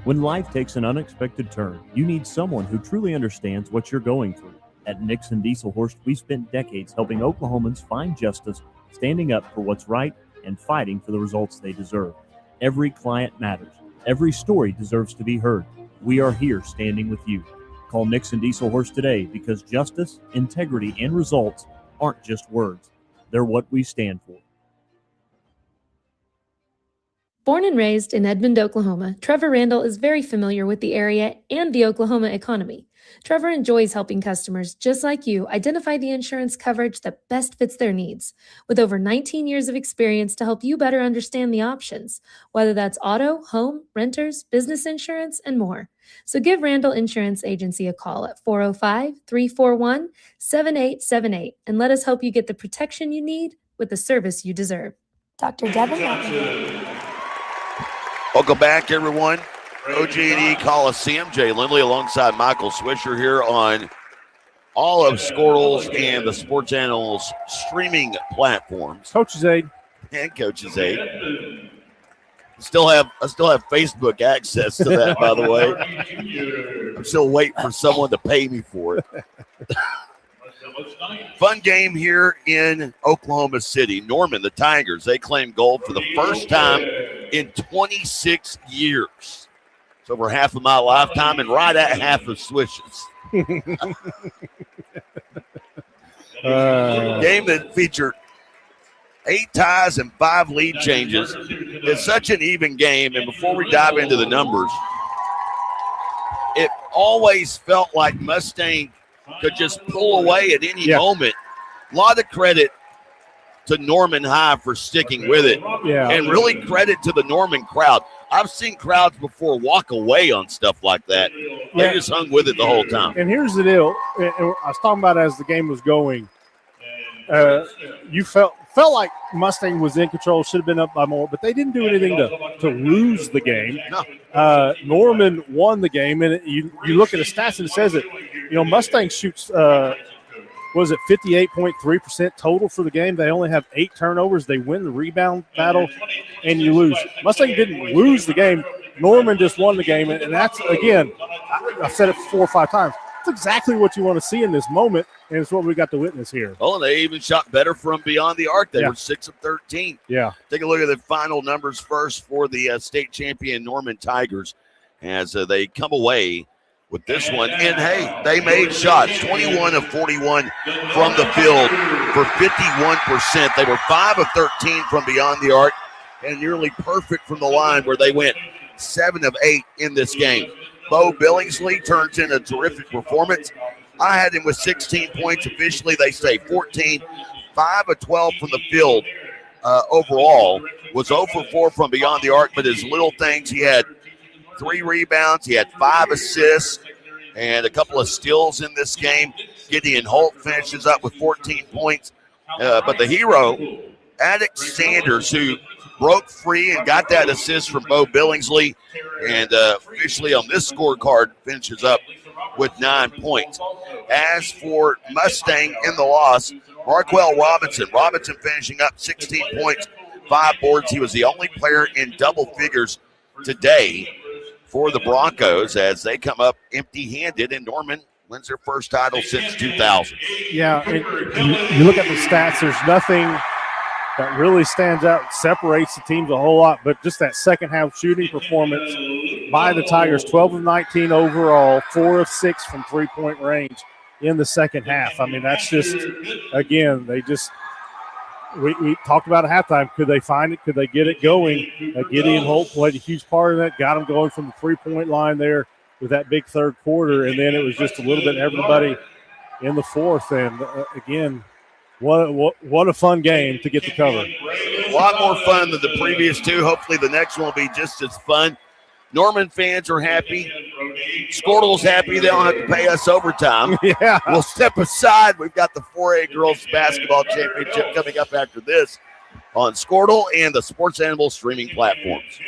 T: When life takes an unexpected turn, you need someone who truly understands what you're going through. At Nixon Dieselhorst, we've spent decades helping Oklahomans find justice, standing up for what's right, and fighting for the results they deserve. Every client matters. Every story deserves to be heard. We are here standing with you. Call Nixon Dieselhorst today because justice, integrity, and results aren't just words. They're what we stand for.
B: Born and raised in Edmond, Oklahoma, Trevor Randall is very familiar with the area and the Oklahoma economy. Trevor enjoys helping customers just like you identify the insurance coverage that best fits their needs. With over 19 years of experience to help you better understand the options, whether that's auto, home, renters, business insurance, and more. So give Randall Insurance Agency a call at 405-341-7878 and let us help you get the protection you need with the service you deserve. Dr. Devin Martin.
A: Welcome back, everyone. OG&E Coliseum. Jay Lindley alongside Michael Swisher here on all of Squirtle's and the Sports Animals streaming platforms.
E: Coach's Aid.
A: And Coach's Aid. I still have Facebook access to that, by the way. I'm still waiting for someone to pay me for it. Fun game here in Oklahoma City. Norman, the Tigers, they claim gold for the first time in 26 years. It's over half of my lifetime and right at half of Swish's. Game that featured 8 ties and 5 lead changes. It's such an even game, and before we dive into the numbers, it always felt like Mustang could just pull away at any moment. A lot of credit to Norman High for sticking with it.
E: Yeah.
A: And really credit to the Norman crowd. I've seen crowds before walk away on stuff like that. They just hung with it the whole time.
E: And here's the deal. I was talking about as the game was going, you felt like Mustang was in control, should have been up by more, but they didn't do anything to lose the game.
A: No.
E: Norman won the game, and you look at the stats and it says it. Mustang shoots, 58.3% total for the game. They only have 8 turnovers. They win the rebound battle, and you lose. Mustang didn't lose the game. Norman just won the game, and that's, again, I've said it 4 or 5 times. It's exactly what you want to see in this moment, and it's what we got to witness here.
A: Oh, and they even shot better from beyond the arc. They were 6 of 13.
E: Yeah.
A: Take a look at the final numbers first for the state champion Norman Tigers as they come away with this one. And, hey, they made shots, 21 of 41 from the field for 51%. They were 5 of 13 from beyond the arc and nearly perfect from the line where they went 7 of 8 in this game. Bo Billingsley turns in a terrific performance. I had him with 16 points. Officially, they say 14. 5 of 12 from the field overall. Was 0 for 4 from beyond the arc, but his little things, he had 3 rebounds. He had 5 assists and a couple of steals in this game. Gideon Holt finishes up with 14 points. But the hero, Attic Sanders, who broke free and got that assist from Bo Billingsley, and officially on this scorecard finishes up with 9 points. As for Mustang in the loss, Marquell Robinson finishing up 16 points, 5 boards. He was the only player in double figures today for the Broncos as they come up empty-handed, and Norman wins their first title since 2000.
E: Yeah, and you look at the stats, there's nothing that really stands out, separates the teams a whole lot, but just that second half shooting performance by the Tigers, 12 of 19 overall, 4 of 6 from three-point range in the second half. I mean, that's just, again, we talked about at halftime. Could they find it? Could they get it going? Gideon Holt played a huge part of that, got them going from the three-point line there with that big third quarter, and then it was just a little bit everybody in the fourth. And, again, what a fun game to get to cover.
A: A lot more fun than the previous two. Hopefully the next one will be just as fun. Norman fans are happy. Squirtle's happy. They don't have to pay us overtime.
E: Yeah.
A: We'll step aside. We've got the 4A Girls Basketball Championship coming up after this on Squirtle and the Sports Animal streaming platforms.